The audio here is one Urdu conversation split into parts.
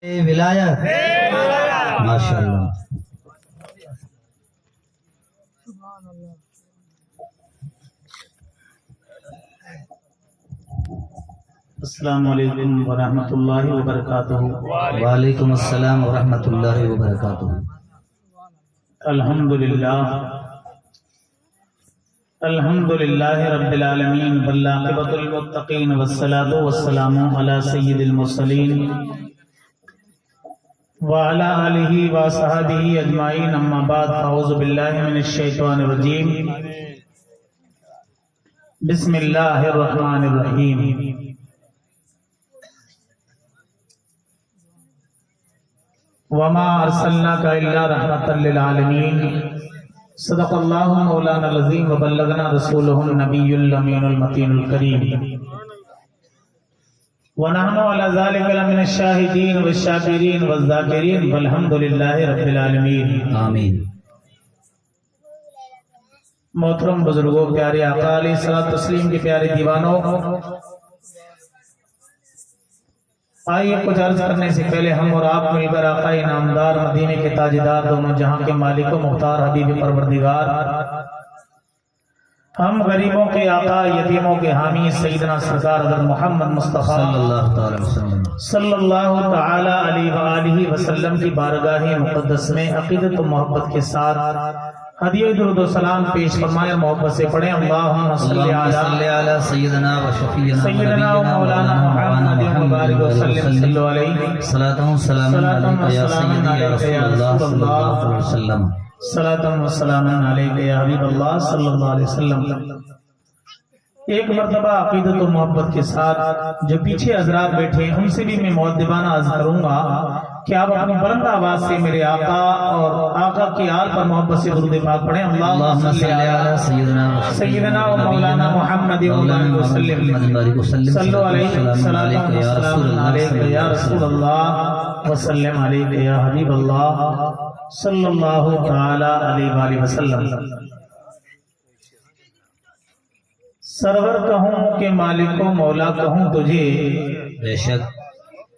ولایت ماشاءاللہ. السلام علیکم ورحمۃ اللہ وبرکاتہ. وعلیکم السلام ورحمۃ اللہ وبرکاتہ. الحمد للہ رب العالمین والعاقبۃ للمتقین والصلاۃ والسلام علی سید المرسلین وعلی آلہ وصحبہ اجمعین. اما بعد اعوذ باللہ من الشیطان الرجیم. بسم اللہ الرحمن الرحیم. وما ارسلناک الا رحمۃ للعالمین. صدق اللہ مولانا العظیم وبلغنا رسولہ النبی الامین المتین الکریم. ونحن على ذلك لمن الشاہدین والشاکرین والذاکرین والحمد للہ رب العالمین. آمین. محترم بزرگوں، پیارے آقا علیہ الصلوۃ والتسلیم کے پیارے دیوانوں، آئیے کچھ عرض کرنے سے پہلے ہم اور آپ مل کر آقا انعامدار مدینے کے تاجدار دونوں جہاں کے مالک و مختار حبیب پروردگار، ہم غریبوں کے آقا یتیموں کے حامی سیدنا سرکار حضرت محمد مصطفیٰ صلی اللہ تعالی علیہ وآلہ وسلم کی بارگاہ مقدس میں عقیدت و محبت کے ساتھ ہدیہ درود و سلام پیش فرمائے. محبت سے پڑھیں اللہم صلی علی سیدنا و سیدنا و مولانا محمد مبارک وسلم صلو علیہ صلاۃ و سلام علیکہ یا سیدی یا رسول اللہ صلی اللہ علیہ وسلم. صلاۃ و سلام علیکہ یا حبیب اللہ صلی اللہ علیہ وسلم. ایک مرتبہ عقیدت و محبت کے ساتھ جو پیچھے حضرات بیٹھے ان سے بھی میں مؤدبانہ عرض کروں گا کہ آپ اپنی بلند آواز سے میرے آقا اور آقا کی آل پر محبت سے درود پاک پڑھیں. اللہم صلی علی سیدنا و مولانا محمد صلو علیہ صلاۃ و سلام علیکہ یا رسول اللہ وسلم علیکہ یا حبیب اللہ صلی اللہ تعالی علیہ وآلہ وسلم. سرور کہوں کہ مالک و مولا کہوں تجھے، بے شک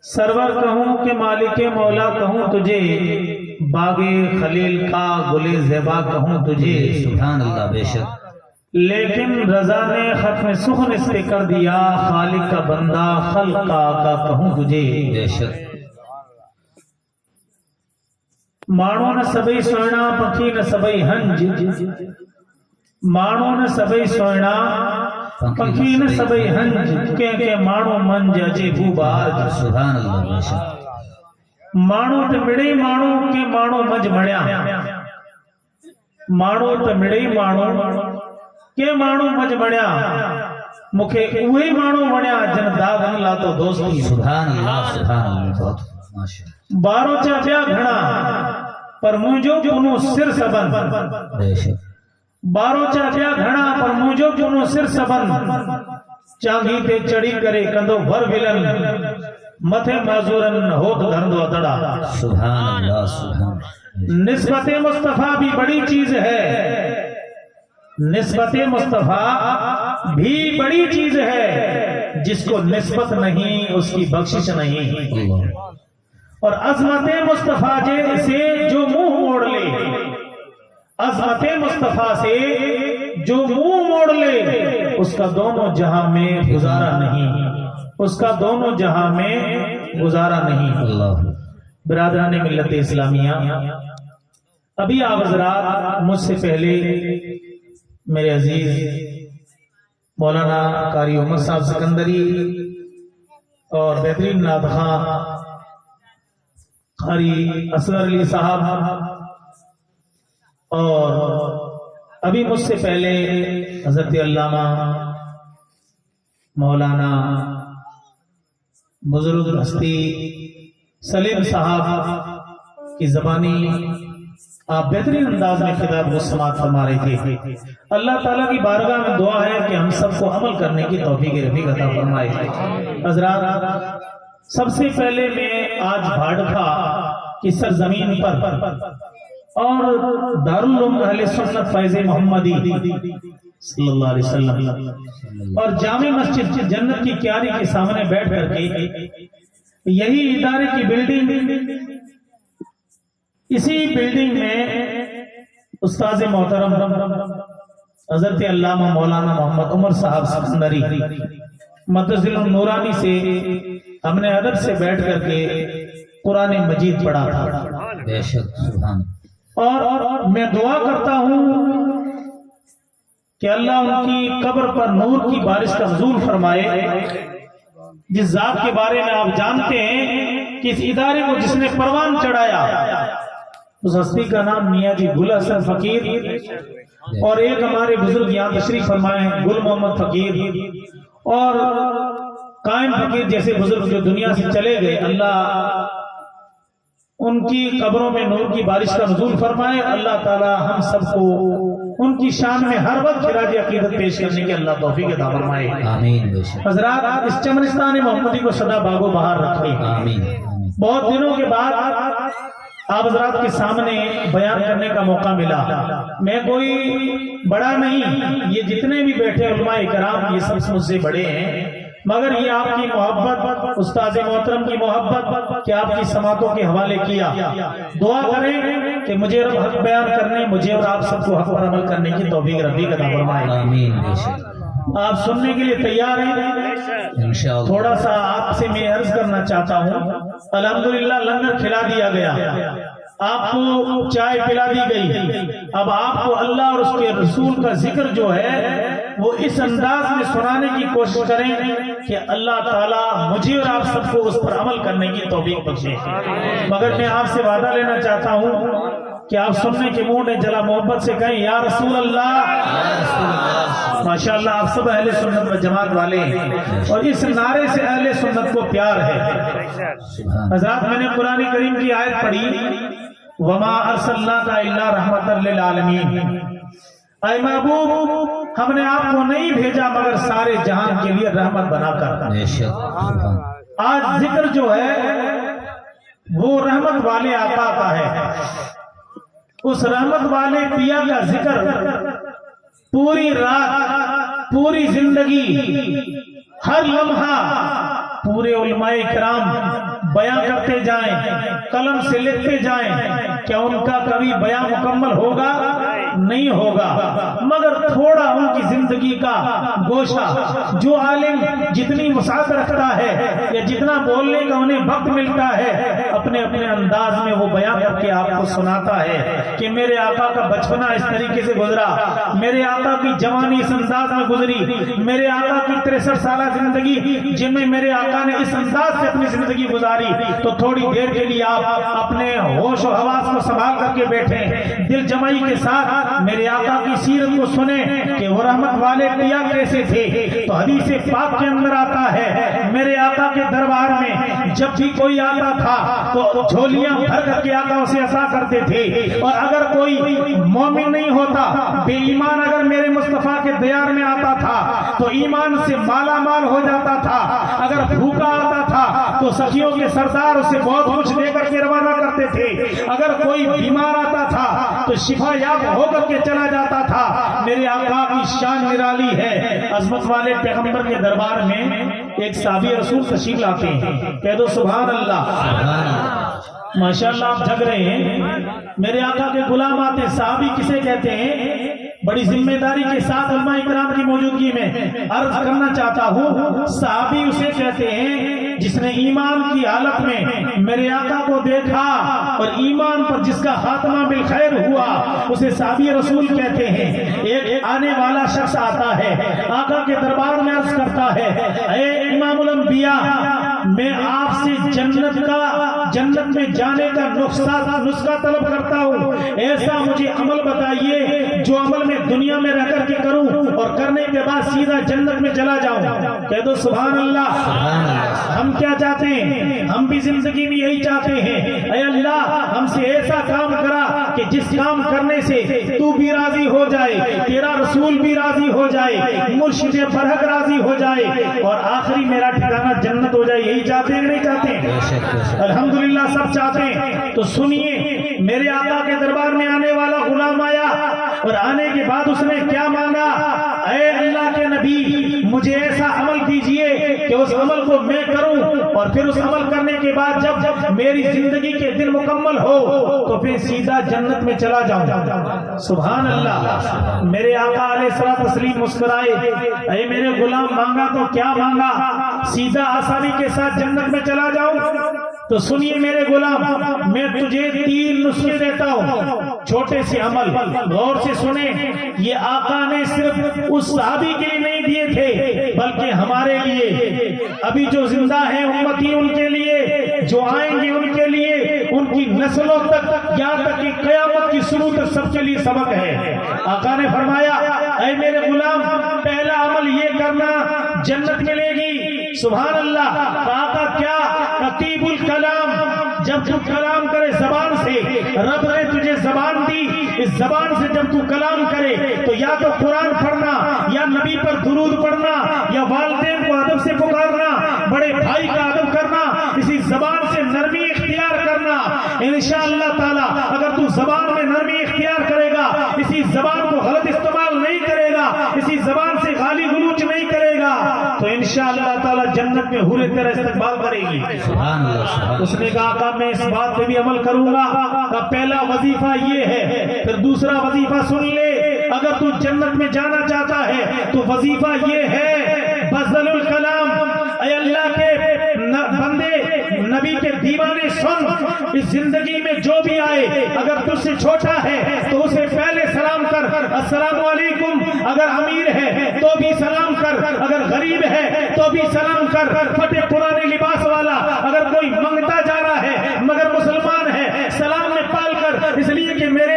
سرور کہوں کہ مالک مولا کہوں تجھے، باغ خلیل کا گل زیبا کہوں تجھے. سبحان اللہ. بے شک لیکن رضا نے ختم سخن اس پہ کر دیا، خالق کا بندہ خلق کا آقا کہوں تجھے. بے شک مانو نہ سبئی سوئنا پکھی نہ سبئی ہنج، مانو نہ سبئی سوئنا پکھی نہ سبئی ہنج، کہ مانو منج اجے بو باج. سبحان اللہ. بے شک مانو تے مڑے مانو کہ مانو منج مڑیا، مانو تے مڑے مانو کہ مانو منج مڑیا، مکھے اوہی مانو مڑیا جن داغ نہ لاتو دوستی. سبحان اللہ. سبحان اللہ. بہت ماشاءاللہ. بارو چا پیا گھڑا پر مجھو کنو سر سبن، بے شک بارو چا پیا گھڑا پر مجھو کنو سر سبن، چانگی تے چڑی کرے کندو بھر ولن، متھے معذورن ہوت دھرندو اتڑا. سبحان اللہ. سبحان اللہ. نسبت مصطفیٰ بھی بڑی چیز ہے، نسبت مصطفیٰ بھی بڑی چیز ہے، جس کو نسبت نہیں اس کی بخشش نہیں. اللہ. اور عظمت مصطفیٰ سے جو منہ موڑ لے، عظمت مصطفیٰ سے جو منہ موڑ لے، اس کا دونوں جہاں میں گزارا نہیں، اس کا دونوں جہاں میں گزارا نہیں. اللہ. برادران ملت اسلامیہ، ابھی آپ حضرات مجھ سے پہلے میرے عزیز مولانا قاری عمر صاحب سکندری اور بہترین نعت خواں قاری اصغر علی صاحب، اور ابھی مجھ سے پہلے حضرت علامہ مولانا بزرگ ہستی سلیم صاحب کی زبانی آپ بہترین انداز میں خطاب کو سماعت فرما رہے تھے. اللہ تعالیٰ کی بارگاہ میں دعا ہے کہ ہم سب کو عمل کرنے کی توفیق رفیق عطا فرمائے. حضرات، سب سے پہلے میں آج بھاڑکھا کی سرزمین پر اور دارالعلوم اہل سنت فیض محمدی صلی اللہ علیہ وسلم اور جامع مسجد جنت کی کیاری کے سامنے بیٹھ کر کے یہی ادارے کی بلڈنگ، اسی بلڈنگ میں استاذ محترم حضرت علامہ مولانا محمد عمر صاحب سکندری مدرسۃ النورانی سے ہم نے ادب سے بیٹھ کر کے قرآن مجید پڑھا تھا۔ بے شک سبحان۔ اور میں دعا کرتا ہوں کہ اللہ ان کی قبر پر نور کی بارش کا نزول فرمائے۔ جس ذات کے بارے میں آپ جانتے ہیں کہ اس ادارے کو جس نے پروان چڑھایا، اس ہستی کا نام میاں جی گل حسن فقیر، اور ایک ہمارے بزرگ یہاں تشریف فرمائے ہیں گل محمد فقیر، اور قائم فقیر جیسے بزرگ جو دنیا سے چلے گئے، اللہ ان کی قبروں میں نور کی بارش کا نزول فرمائے۔ اللہ تعالی ہم سب کو ان کی شان میں ہر وقت خراج عقیدت پیش کرنے کی اللہ توفیق عطا فرمائے۔ آمین بے شک۔ حضرات اس چمنستان محمدی کو سدا باغ و بہار رکھے۔ آمین۔ بہت دنوں کے بعد آپ حضرات کے سامنے بیان کرنے کا موقع ملا۔ میں کوئی بڑا نہیں، یہ جتنے بھی بیٹھے علماء کرام یہ سب مجھ سے بڑے ہیں، مگر یہ آپ کی محبت، استاد محترم کی محبت کہ آپ کی سماعتوں کے حوالے کیا۔ دعا کریں کہ مجھے رب حق بیان کرنے، مجھے اور آپ سب کو حق پر عمل کرنے کی توفیق ربی عطا فرمائے۔ آمین بے شک۔ آپ سننے کے لیے تیار ہیں؟ انشاءاللہ۔ تھوڑا سا آپ سے میں عرض کرنا چاہتا ہوں۔ الحمدللہ لنگر کھلا دیا گیا، آپ کو چائے پلا دی گئی، اب آپ کو اللہ اور اس کے رسول کا ذکر جو ہے وہ اس انداز میں سنانے کی کوشش کریں کہ اللہ تعالیٰ مجھے اور آپ سب کو اس پر عمل کرنے کی توفیق بخشے۔ مگر میں آپ سے وعدہ لینا چاہتا ہوں کہ آپ سننے کے منہ نے جلا محبت سے کہیں یا رسول اللہ۔ ماشاءاللہ آپ سب اہل سنت و جماعت والے ہیں، اور اس نعرے سے اہل سنت کو پیار ہے۔ حضرات میں نے قرآن کریم کی آیت پڑھی وما ارسلناک الا رحمتا للعالمین، اے محبوب ہم نے آپ کو نہیں بھیجا مگر سارے جہان کے لیے رحمت بنا کر۔ بے شک سبحان۔ آج ذکر جو ہے وہ رحمت والے آقا کا ہے، اس رحمت والے پیا کا ذکر پوری رات، پوری زندگی، ہر لمحہ پورے علماء کرام بیان کرتے جائیں، قلم سے لکھتے جائیں، کیا ان کا کبھی بیان مکمل ہوگا؟ نہیں ہوگا، مگر تھوڑا ان کی زندگی کا گوشہ جو عالم جتنی وسعت رکھتا ہے یا جتنا بولنے کا انہیں وقت ملتا ہے اپنے اپنے انداز میں وہ بیان کر کے آپ کو سناتا ہے کہ میرے آقا کا بچپنا اس طریقے سے گزرا، میرے آقا کی جوانی اس انداز میں گزری، میرے آقا کی 63 سالہ زندگی جن میں میرے آقا نے اس انداز سے اپنی زندگی گزاری۔ تو تھوڑی دیر کے لیے آپ اپنے ہوش و حواس کو سنبھال کر کے بیٹھیں، دل جمعی کے ساتھ میرے آقا کی سیرت کو سنیں کہ وہ رحمت والے پیا کیسے تھے۔ تو حدیث پاک کے اندر آتا ہے میرے آقا کے دربار میں جب بھی کوئی آتا تھا تو جھولیاں بھر کر کے آقا اسے عطا کرتے تھے، اور اگر کوئی مومن نہیں ہوتا، بے ایمان اگر میرے مصطفیٰ کے دیار میں آتا تھا تو ایمان سے مالا مال ہو جاتا تھا، اگر بھوکا آتا تھا تو سخیوں کے سردار اسے بہت کچھ دے کر کے روانہ کرتے تھے، اگر کوئی بیمار آتا تھا تو شفا یاب ہو کر کے چلا جاتا تھا۔ میرے آقا کی شان نرالی ہے۔ عظمت والے پیغمبر کے دربار میں ایک صحابی رسول تشریف لاتے ہیں، کہہ دو سبحان اللہ۔ ماشاءاللہ آپ جگ رہے ہیں، میرے آقا کے غلام آتے ہیں۔ صحابی کسے کہتے ہیں؟ بڑی ذمہ داری کے ساتھ علماء کرام کی موجودگی میں عرض کرنا چاہتا ہوں، صحابی اسے کہتے ہیں جس نے ایمان کی حالت میں میرے آقا کو دیکھا اور ایمان پر جس کا خاتمہ بالخیر ہوا اسے صحابی رسول کہتے ہیں۔ ایک آنے والا شخص آتا ہے، آقا کے دربار میں عرض کرتا ہے اے امام الانبیاء، میں آپ سے جنت میں جانے کا نسخہ طلب کرتا ہوں، ایسا مجھے عمل بتائیے جو عمل میں دنیا میں رہ کر کے کروں اور کرنے کے بعد سیدھا جنت میں چلا جاؤں۔ کہہ دو سبحان اللہ۔ ہم کیا چاہتے ہیں؟ ہم بھی زندگی میں یہی چاہتے ہیں، اے اللہ ہم سے ایسا کام کرا کہ جس کام کرنے سے تو بھی راضی ہو جائے، تیرا رسول بھی راضی ہو جائے، مرشد برحق راضی ہو جائے، اور آخری میرا ٹھکانہ جنت ہو جائے۔ یہی چاہتے ہیں نہیں چاہتے ہیں؟ الحمدللہ سب چاہتے ہیں۔ تو سنیے، میرے آقا کے دربار میں آنے والا غلام آیا اور آنے کے بعد اس نے کیا مانگا؟ اے اللہ کے نبی، مجھے ایسا عمل دیجئے کہ اس عمل کو میں کروں، اور پھر اس عمل کرنے کے بعد جب میری زندگی کے دن مکمل ہو تو پھر سیدھا جنت میں چلا جاؤں۔ سبحان اللہ۔ میرے آقا علیہ الصلوۃ والتسلیم مسکرائے، اے میرے غلام مانگا تو کیا مانگا؟ سیدھا آسانی کے ساتھ جنت میں چلا جاؤں؟ تو سنیے میرے غلام، میں تجھے 3 نسخے دیتا ہوں، چھوٹے سے عمل، غور سے سنیں۔ یہ آقا نے صرف اس صحابی کے لیے نہیں دیے تھے بلکہ ہمارے لیے، ابھی جو زندہ ہیں امتی ان کے لیے، جو آئیں گے ان کے لیے، ان کی نسلوں تک، یہاں تک کہ قیامت کی شروع تک سب کے لیے سبق ہے۔ آقا نے فرمایا، اے میرے غلام، پہلا عمل یہ کرنا، جنت ملے گی۔ سبحان اللہ۔ آقا کیا؟ رتیب الکلام، جب تو کلام کرے زبان سے، رب نے تجھے زبان دی، اس زبان سے جب تو کلام کرے تو یا تو قرآن پڑھنا، یا نبی پر درود پڑھنا، یا والدین کو ادب سے پکارنا، بڑے بھائی کا ادب کرنا، اسی زبان سے نرمی اختیار کرنا۔ انشاءاللہ تعالی اگر تو زبان میں نرمی اختیار کرے گا، اسی زبان کو غلط استعمال نہیں کرے گا، اسی زبان سے گالی گلوچ نہیں کرے گا، تو انشاءاللہ تعالی جنت میں حور تیرا استقبال کرے گی۔ سبحان اللہ۔ اس نے کہا میں اس بات پہ بھی عمل کروں گا۔ کہ پہلا وظیفہ یہ ہے، پھر دوسرا وظیفہ سن لے، اگر تو جنت میں جانا چاہتا ہے تو وظیفہ یہ ہے، بذل الکلام۔ اے اللہ کے بندے، نبی کے دیوانے، سن، اس زندگی میں جو بھی آئے، اگر تجھ سے چھوٹا ہے تو اسے پہلے سلام کر، السلام علیکم۔ اگر امیر ہے تو بھی سلام کر، اگر غریب ہے تو بھی سلام کر، پھٹے پرانے لباس والا اگر کوئی منگتا جا رہا ہے مگر مسلمان ہے، سلام میں پال کر، اس لیے کہ میرے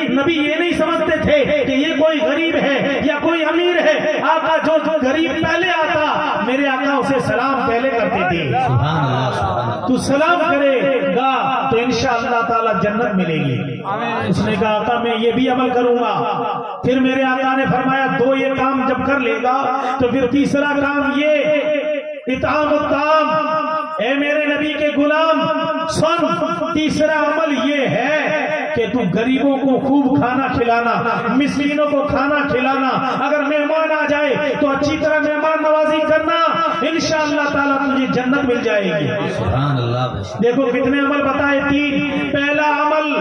نبی یہ نہیں سمجھتے تھے کہ یہ کوئی غریب ہے یا کوئی امیر ہے۔ آقا جو غریب پہلے آتا، میرے آقا اسے سلام پہلے کرتے تھے۔ سبحان اللہ۔ تو سلام کرے گا تو انشاءاللہ تعالی جنت ملے گی۔ اس نے کہا آقا میں یہ بھی عمل کروں گا۔ پھر میرے آقا نے فرمایا 2 یہ کام جب کر لے گا تو پھر تیسرا کام یہ، اطعام الطعام۔ اے میرے نبی کے غلام سن، تیسرا عمل یہ ہے کہ تو غریبوں کو خوب کھانا کھلانا، مسکینوں کو کھانا کھلانا، اگر مہمان آ جائے تو اچھی طرح مہمان نوازی کرنا، انشاءاللہ تعالیٰ تجھے جنت مل جائے گی۔ سبحان اللہ۔ دیکھو کتنے عمل بتائے، 3۔ پہلا عمل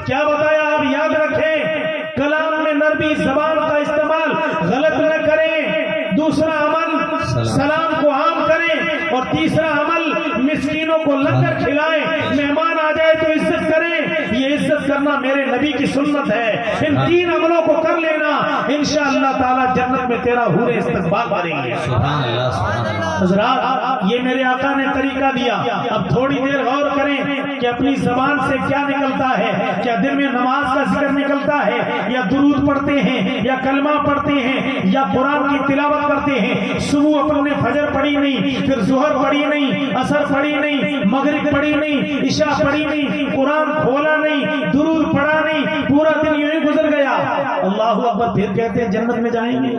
کیا بتایا؟ آپ یاد رکھیں، کلام میں نرمی زبان کا استعمال غلط نہ کریں۔ دوسرا عمل سلام کو عام کریں، اور تیسرا عمل مسکینوں کو لنگر کھلائیں، مہمان آ جائے تو عزت کریں۔ یہ عزت کرنا میرے نبی کی سنت ہے۔ ان 3 عملوں کو کر لینا، انشاءاللہ تعالی جنت میں تیرا حور استقبال کریں گے۔ سبحان اللہ۔ سبحان اللہ۔ حضرات یہ میرے آقا نے طریقہ دیا، اب تھوڑی دیر غور کریں کہ اپنی زبان سے کیا نکلتا ہے۔ کیا دن میں نماز کا ذکر نکلتا ہے، یا درود پڑھتے ہیں، یا کلمہ پڑھتے ہیں، یا قرآن کی تلاوت کرتے ہیں؟ صبح اپنے فجر پڑھی نہیں، پھر ظہر پڑھی نہیں، عصر پڑھی نہیں، مغرب پڑھی نہیں، عشاء پڑھی نہیں، قرآن کھولا نہیں، درود پڑھا نہیں، پورا دن یوں ہی گزر گیا۔ اللہ اکبر، پھر کہتے ہیں جنت میں جائیں گے۔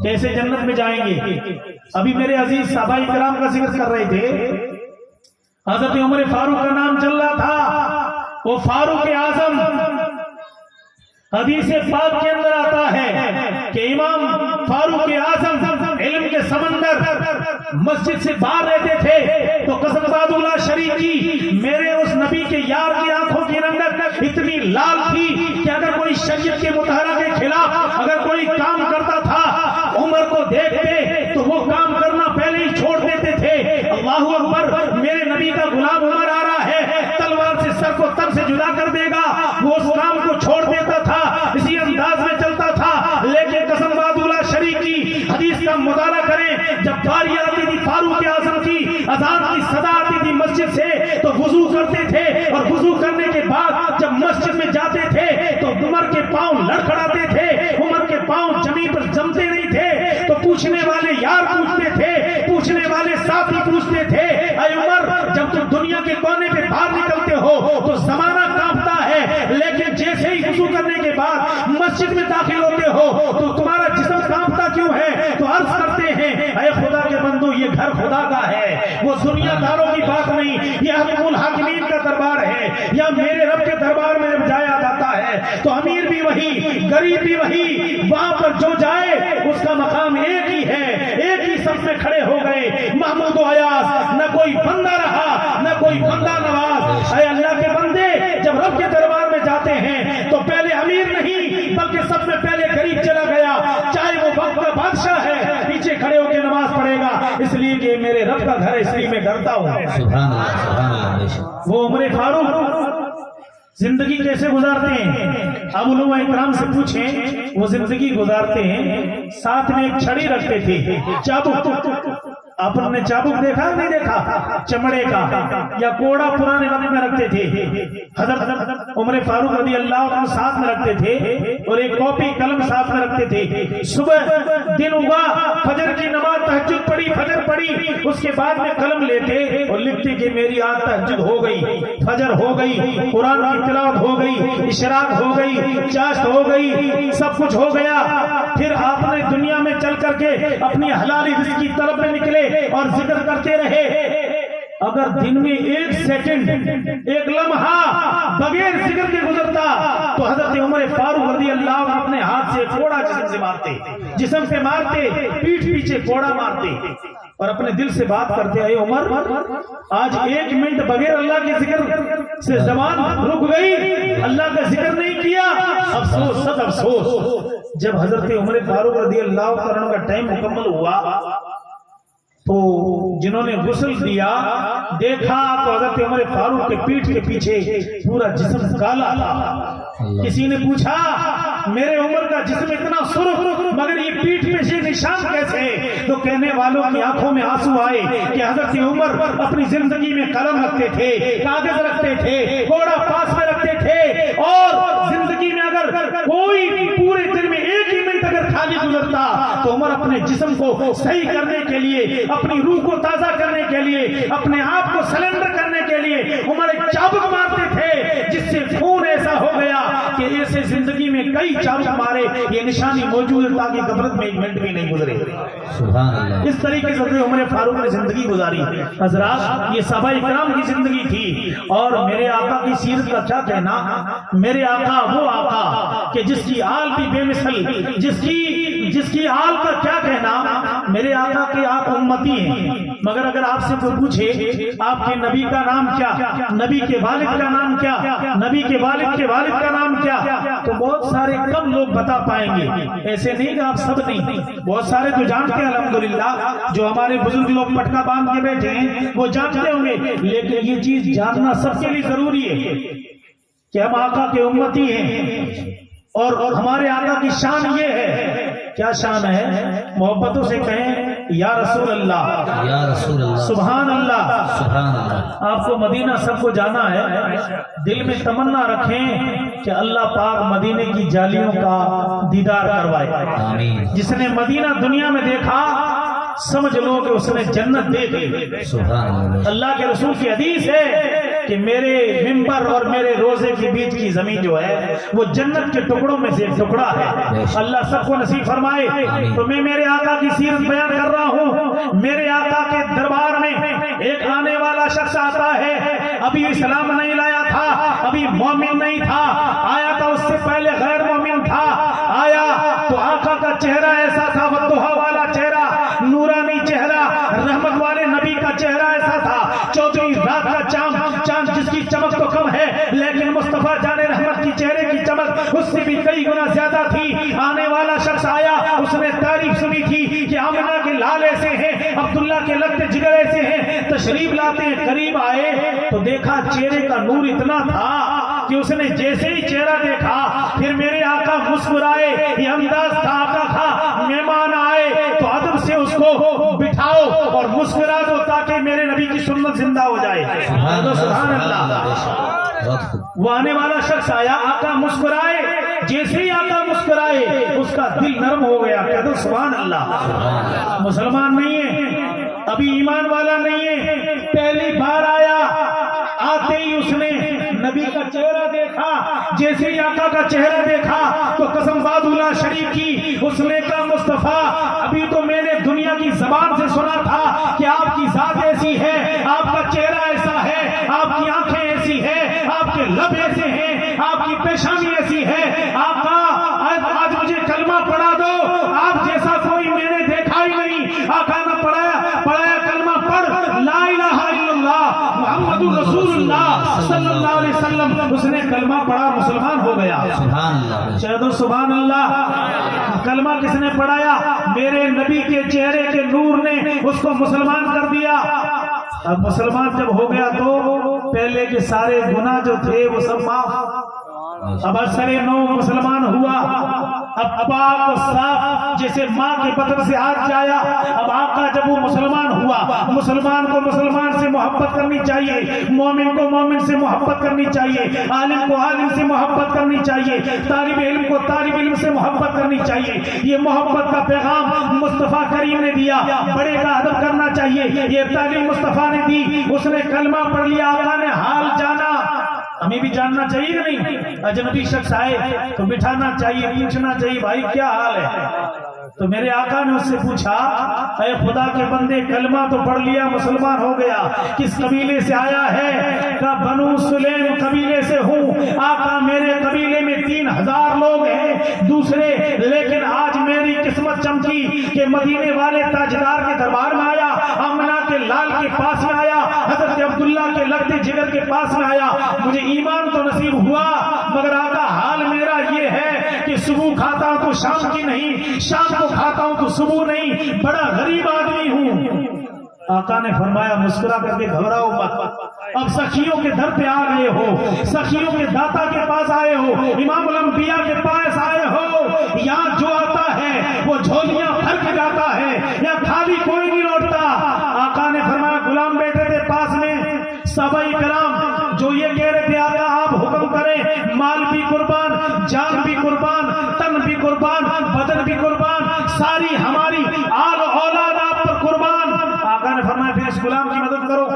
کیسے جنت میں جائیں گے؟ ابھی میرے عزیز صحابہ کرام کا ذکر کر رہے تھے، حضرت عمر فاروق کا نام چل رہا تھا، وہ فاروق اعظم۔ حدیث پاک کے اندر آتا ہے کہ امام فاروق اعظم علم کے سمندر مسجد سے باہر رہتے تھے تو قسم اللہ شریف کی، میرے اس نبی کے یار کی آنکھوں کی رنگت اتنی لال تھی کہ اگر کوئی شریعت کے مطالعہ کے خلاف اگر کوئی کام کرتا تھا، عمر کو دیکھتے تو وہ کام کرنا پہلے ہی چھوڑ دیتے تھے۔ اللہ اکبر، میرے نبی کا غلام عمر آ رہا ہے، تلوار سے سر کو تن سے جدا کر دے گا، وہ اس کام کو چھوڑ دیتا تھا، اسی انداز میں چلتا تھا۔ لیکن قسم اللہ شریف کی حدیث کا مطالعہ کریں، جب باری آتی تھی فاروق اعظم کی، اذان کی صدا آتی تھی مسجد سے تو وضو کرتے تھے، اور وضو کرنے کے بعد جب مسجد میں جاتے تھے تو عمر کے پاؤں لڑکھڑاتے تھے، عمر کے پاؤں زمین پر جمتے نہیں تھے، تو پوچھنے والے یار پوچھتے تھے، پوچھنے والے ساتھی پوچھتے تھے، اے عمر جب تم دنیا کے کونے پہ باہر نکلتے ہو تو زمانہ کانپتا ہے، لیکن جیسے ہی وضو کرنے کے بعد مسجد میں داخل ہوتے ہو تو تمہارا جسم کانپتا کیوں ہے؟ تو عرض کرتے ہیں اے خدا کے بندو، یہ گھر خدا کا ہے، وہ دنیا داروں کی بات نہیں، یہ حکم الحاکمین کا دربار ہے، یا میرے رب کے دربار میں جب جایا جاتا ہے تو امیر بھی وہی، غریب بھی وہی، وہاں پر جو جائے اس کا کا مقام ایک ہی ہے، ایک ہی صف میں کھڑے ہو گئے محمود و ایاز، نہ کوئی بندہ رہا نہ کوئی بندہ نواز۔ اے اللہ کے بندے، جب رب کے دربار میں جاتے ہیں تو پہلے امیر نہیں بلکہ سب میں پہلے غریب چلا گیا، چاہے وہ وقت کا بادشاہ ہے پیچھے کھڑے ہو کے نماز پڑھے گا، اس لیے کہ میرے رب کا گھر ہے، اس لیے میں ڈرتا ہوں۔ سبحان اللہ، سبحان اللہ۔ وہ عمر فاروق زندگی کیسے گزارتے ہیں؟ اب علماء اکرام سے پوچھیں، وہ زندگی گزارتے ہیں، ساتھ میں ایک چھڑی رکھتے تھے، چابک۔ آپ نے چابک دیکھا نہیں دیکھا؟ چمڑے کا یا کوڑا پرانے وقت میں رکھتے تھے، حضرت عمر فاروق رضی اللہ عنہ ساتھ میں رکھتے تھے، اور ایک کاپی قلم ساتھ میں رکھتے تھے۔ صبح دن ہوا، فجر کی نماز تہجد پڑھی، فجر پڑھی، اس کے بعد میں قلم لیتے اور لکھتے کہ میری آج تہجد ہو گئی، فجر ہو گئی، قرآن کی تلاوت ہو گئی، اشراق ہو گئی، چاشت ہو گئی، سب کچھ ہو گیا۔ پھر آپ نے دنیا میں چل کر کے اپنی حلالی رزق کی طلب میں نکلے اور ذکر کرتے رہے۔ اگر دن میں ایک سیکنڈ، ایک لمحہ بغیر ذکر کے گزرتا تو حضرت عمر فاروق رضی اللہ عنہ اپنے ہاتھ سے کوڑا جسم سے مارتے، جسم پہ مارتے، پیٹھ پیچھے کوڑا مارتے، اور اپنے دل سے بات کرتے ہیں، عمر آج ایک منٹ بغیر اللہ کے ذکر سے زبان رک گئی، اللہ کا ذکر نہیں کیا، افسوس، سب افسوس۔ جب حضرت عمر فاروق رضی اللہ عنہ کا ٹائم مکمل ہوا تو جنہوں نے غسل دیا دیکھا تو حضرت عمر فاروق کے پیٹھ کے پیچھے پورا جسم کالا تھا۔ کسی نے پوچھا میرے عمر کا جسم اتنا سرخ مگر یہ پیٹھ میں سے نشان کیسے؟ تو کہنے والوں کی آنکھوں میں آنسو آئے کہ حضرت عمر اپنی زندگی میں قلم رکھتے تھے، کاغذ رکھتے تھے، کوڑا پاس میں رکھتے تھے، اور زندگی میں اگر کوئی پورے دن میں ایک ہی منٹ اگر خالی گزرتا تو عمر اپنے جسم کو صحیح کرنے کے لیے، اپنی روح کو تازہ کرنے کے لیے، اپنے آپ کو سلنڈر کرنے کے لیے عمر ایک چابک مارتے تھے، جس سے خون ایسا ہو گیا کہ ایسے زندگی میں کئی چابک مارے، یہ نشانی موجود ہے تاکہ غفلت میں ایک منٹ بھی نہیں گزرے۔ سبحان اللہ۔ اس طریقے سے حضرت عمر فاروق نے زندگی گزاری۔ حضرات، یہ صحابہ اکرام کی زندگی تھی، اور میرے آقا کی سیرت کا کیا کہنا؟ میرے آقا وہ آقا کہ جس کی آل بھی بے مثل، جس کی آل کا کیا کہنا؟ میرے آقا کے آپ امتی ہیں، مگر اگر آپ سے کوئی پوچھے آپ کے نبی کا نام کیا، نبی کے والد کا نام کیا، نبی کے والد کے والد کا نام کیا، تو بہت سارے کم لوگ بتا پائیں گے۔ ایسے نہیں کہ آپ سب نہیں، بہت سارے تو جانتے ہیں الحمدللہ، جو ہمارے بزرگ لوگ پٹکا باندھ کے بیٹھے ہیں وہ جانتے ہوں گے، لیکن یہ چیز جاننا سب کے لیے ضروری ہے کہ ہم آقا کے امتی ہیں، اور ہمارے آقا کی شان یہ ہے۔ کیا شان ہے؟ محبتوں سے کہیں یا رسول اللہ، یا رسول اللہ، سبحان اللہ، سبحان اللہ۔ آپ کو مدینہ سب کو جانا ہے، دل میں تمنا رکھیں کہ اللہ پاک مدینے کی جالیوں کا دیدار کروائے۔ آمین۔ جس نے مدینہ دنیا میں دیکھا سمجھ لو کہ اس نے جنت دیکھی۔ سبحان اللہ۔ اللہ کے رسول کی حدیث ہے کہ میرے ممبر اور میرے روزے کے بیچ کی زمین جو ہے وہ جنت کے ٹکڑوں میں سے ایک ٹکڑا ہے۔ اللہ سب کو نصیب فرمائے۔ تو میں میرے آقا کی سیرت بیان کر رہا ہوں۔ میرے آقا کے دربار میں ایک آنے والا شخص آتا ہے، ابھی اسلام نہیں لایا تھا، ابھی مومن نہیں تھا، آیا تھا اس سے پہلے غیر مومن تھا، آیا تو آقا کا چہرہ ایسا تھا، والضحیٰ والا چہرہ، نورانی چہرہ، رحمت والے نبی کا چہرہ ایسا تھا، 14 رات کا چاند جس کی چمک تو کم ہے لیکن مصطفیٰ جان رحمت کی چہرے کی چمک اس سے بھی کئی گنا زیادہ تھی۔ آنے والا شخص آیا، اس نے تعریف سنی تھی کہ آمنہ کے لال ایسے ہیں، عبداللہ کے لگتے جگر ایسے ہیں، تشریف لاتے ہیں۔ قریب آئے تو دیکھا چہرے کا نور اتنا تھا کہ اس نے جیسے ہی چہرہ دیکھا پھر میرے آقا مسکرائے۔ یہ انداز تھا آقا کا، مہمان آئے تو ادب سے اس کو بٹھاؤ اور مسکرا دو تاکہ میرے نبی کی سنت زندہ ہو جائے۔ سبحان اللہ۔ وہ آنے والا شخص آیا، آقا مسکرائے، جیسے ہی آقا مسکرائے اس کا دل نرم ہو گیا۔ کہہ دو سبحان اللہ۔ مسلمان نہیں ہے، ابھی ایمان والا نہیں ہے، پہلی بار آیا، آتے ہی اس نے نبی کا چہرہ دیکھا، جیسے ہی آقا کا چہرہ دیکھا تو قسم بادولہ شریف کی اس نے کہا مصطفیٰ ابھی تو میں نے دنیا کی زبان سے سنا تھا کہ آپ کی ذات ایسی ہے، آپ کا چہرہ ایسا ہے، آپ کی آنکھیں ایسی ہیں، آپ کے لب ایسے ہیں، آپ کی پیشانی ایسی ہے، آقا آج مجھے کلمہ پڑھا دو، آپ جیسا کوئی صلی اللہ علیہ وسلم اس نے کلمہ پڑھا مسلمان ہو گیا. سبحان اللہ. شہدو سبحان اللہ. کلمہ کس نے پڑھایا؟ میرے نبی کے چہرے کے نور نے اس کو مسلمان کر دیا. اب مسلمان جب ہو گیا تو پہلے کے سارے گناہ جو تھے وہ سب معاف. اب اثر نو مسلمان ہوا. اب پاک و صاف جیسے ماں کے بدن سے ہاتھ جایا. اب آقا جب وہ مسلمان ہوا, مسلمان کو مسلمان سے محبت کرنی چاہیے, مومن کو مومن سے محبت کرنی چاہیے, عالم کو عالم سے محبت کرنی چاہیے, طالب علم کو طالب علم سے محبت کرنی چاہیے. یہ محبت کا پیغام مصطفیٰ کریم نے دیا. بڑے کا ادب کرنا چاہیے. یہ تعلیم مصطفیٰ نے دی. اس نے کلمہ پڑھ لیا, آقا نے حال جانا. ہمیں بھی جاننا چاہیے کہ نہیں؟ اجنبی شخص آئے تو بٹھانا چاہیے, پوچھنا چاہیے بھائی کیا حال ہے. تو میرے آقا نے اس سے پوچھا, اے خدا کے بندے کلمہ تو پڑھ لیا, مسلمان ہو گیا, کس قبیلے سے آیا ہے؟ کہا بنو سلیم قبیلے سے ہوں. آقا میرے قبیلے میں 3000 لوگ ہیں دوسرے, لیکن آج میری قسمت چمکی کہ مدینے والے تاجدار کے دربار میں آیا, آمنہ کے لال کے پاس میں آیا, حضرت عبداللہ کے لگتے جگر کے پاس میں آیا. مجھے ایمان تو نصیب ہوا, مگر آقا حال میرا یہ ہے کہ صبح کھاتا ہوں تو شام کی نہیں, شام کو کھاتا ہوں تو صبح نہیں, بڑا غریب آدمی ہوں. آقا نے فرمایا مسکرا کر کے گھبراؤ مت, اب سخیوں کے در پہ آ گئے ہو, سخیوں کے داتا کے پاس آئے ہو, امام الانبیاء کے پاس آئے ہو. یہاں جو آتا ہے وہ جھولیاں بھر کے جاتا ہے, یہاں خالی کوئی نہیں لوٹتا. آقا نے فرمایا غلام بیٹھے تھے پاس میں, صحابہ کرام جو یہ کہہ رہے تھے آقا آپ حکم کریں, مال بھی قربان, جان بھی قربان, تن بھی قربان, بدن بھی قربان, ساری ہماری آل اولاد آپ پر قربان. آقا نے فرمایا پھر اس غلام کی مدد کرو,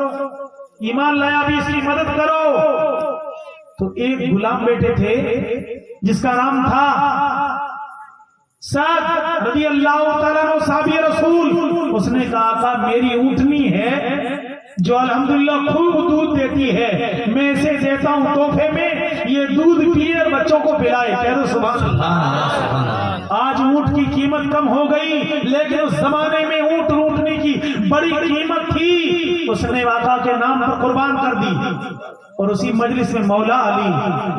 ایمان لایا بھی اس کی مدد کرو. تو ایک غلام بیٹے تھے جس کا نام تھا سعد رضی اللہ تعالیٰ عنہ صحابی رسول. اس نے کہا آقا میری اونٹنی ہے جو الحمدللہ خوب دودھ دیتی ہے, میں اسے دیتا ہوں تحفے میں, یہ دودھ پیے اور بچوں کو پلائے. کہہ دو سبحان اللہ. آج اونٹ کی قیمت کم ہو گئی, لیکن اس زمانے میں اونٹ اونٹنی کی بڑی قیمت تھی. اس نے آقا کے نام پر قربان کر دی. اور اسی مجلس میں مولا علی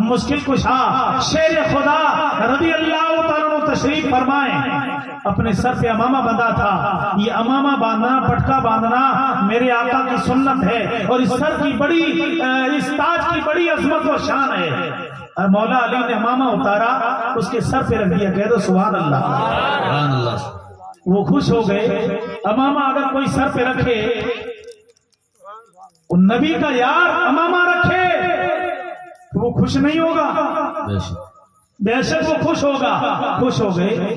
مشکل کشا شیر خدا رضی اللہ تعالیٰ عنہ تشریف فرمائیں. اپنے سر پہ امامہ بندھا تھا. یہ امامہ باندھنا, پٹکا باندھنا میرے آقا کی سنت ہے, اور اس سر کی بڑی, اس تاج کی بڑی عظمت و شان ہے. اور مولا علی نے امامہ اتارا, اس کے سر پہ رکھ دیا. کہہ دو سبحان اللہ. سبحان اللہ. وہ خوش ہو گئے. امامہ اگر کوئی سر پہ رکھے, نبی کا یار امامہ رکھے, تو وہ خوش نہیں ہوگا؟ بے شک وہ خوش ہوگا. خوش ہو گئے.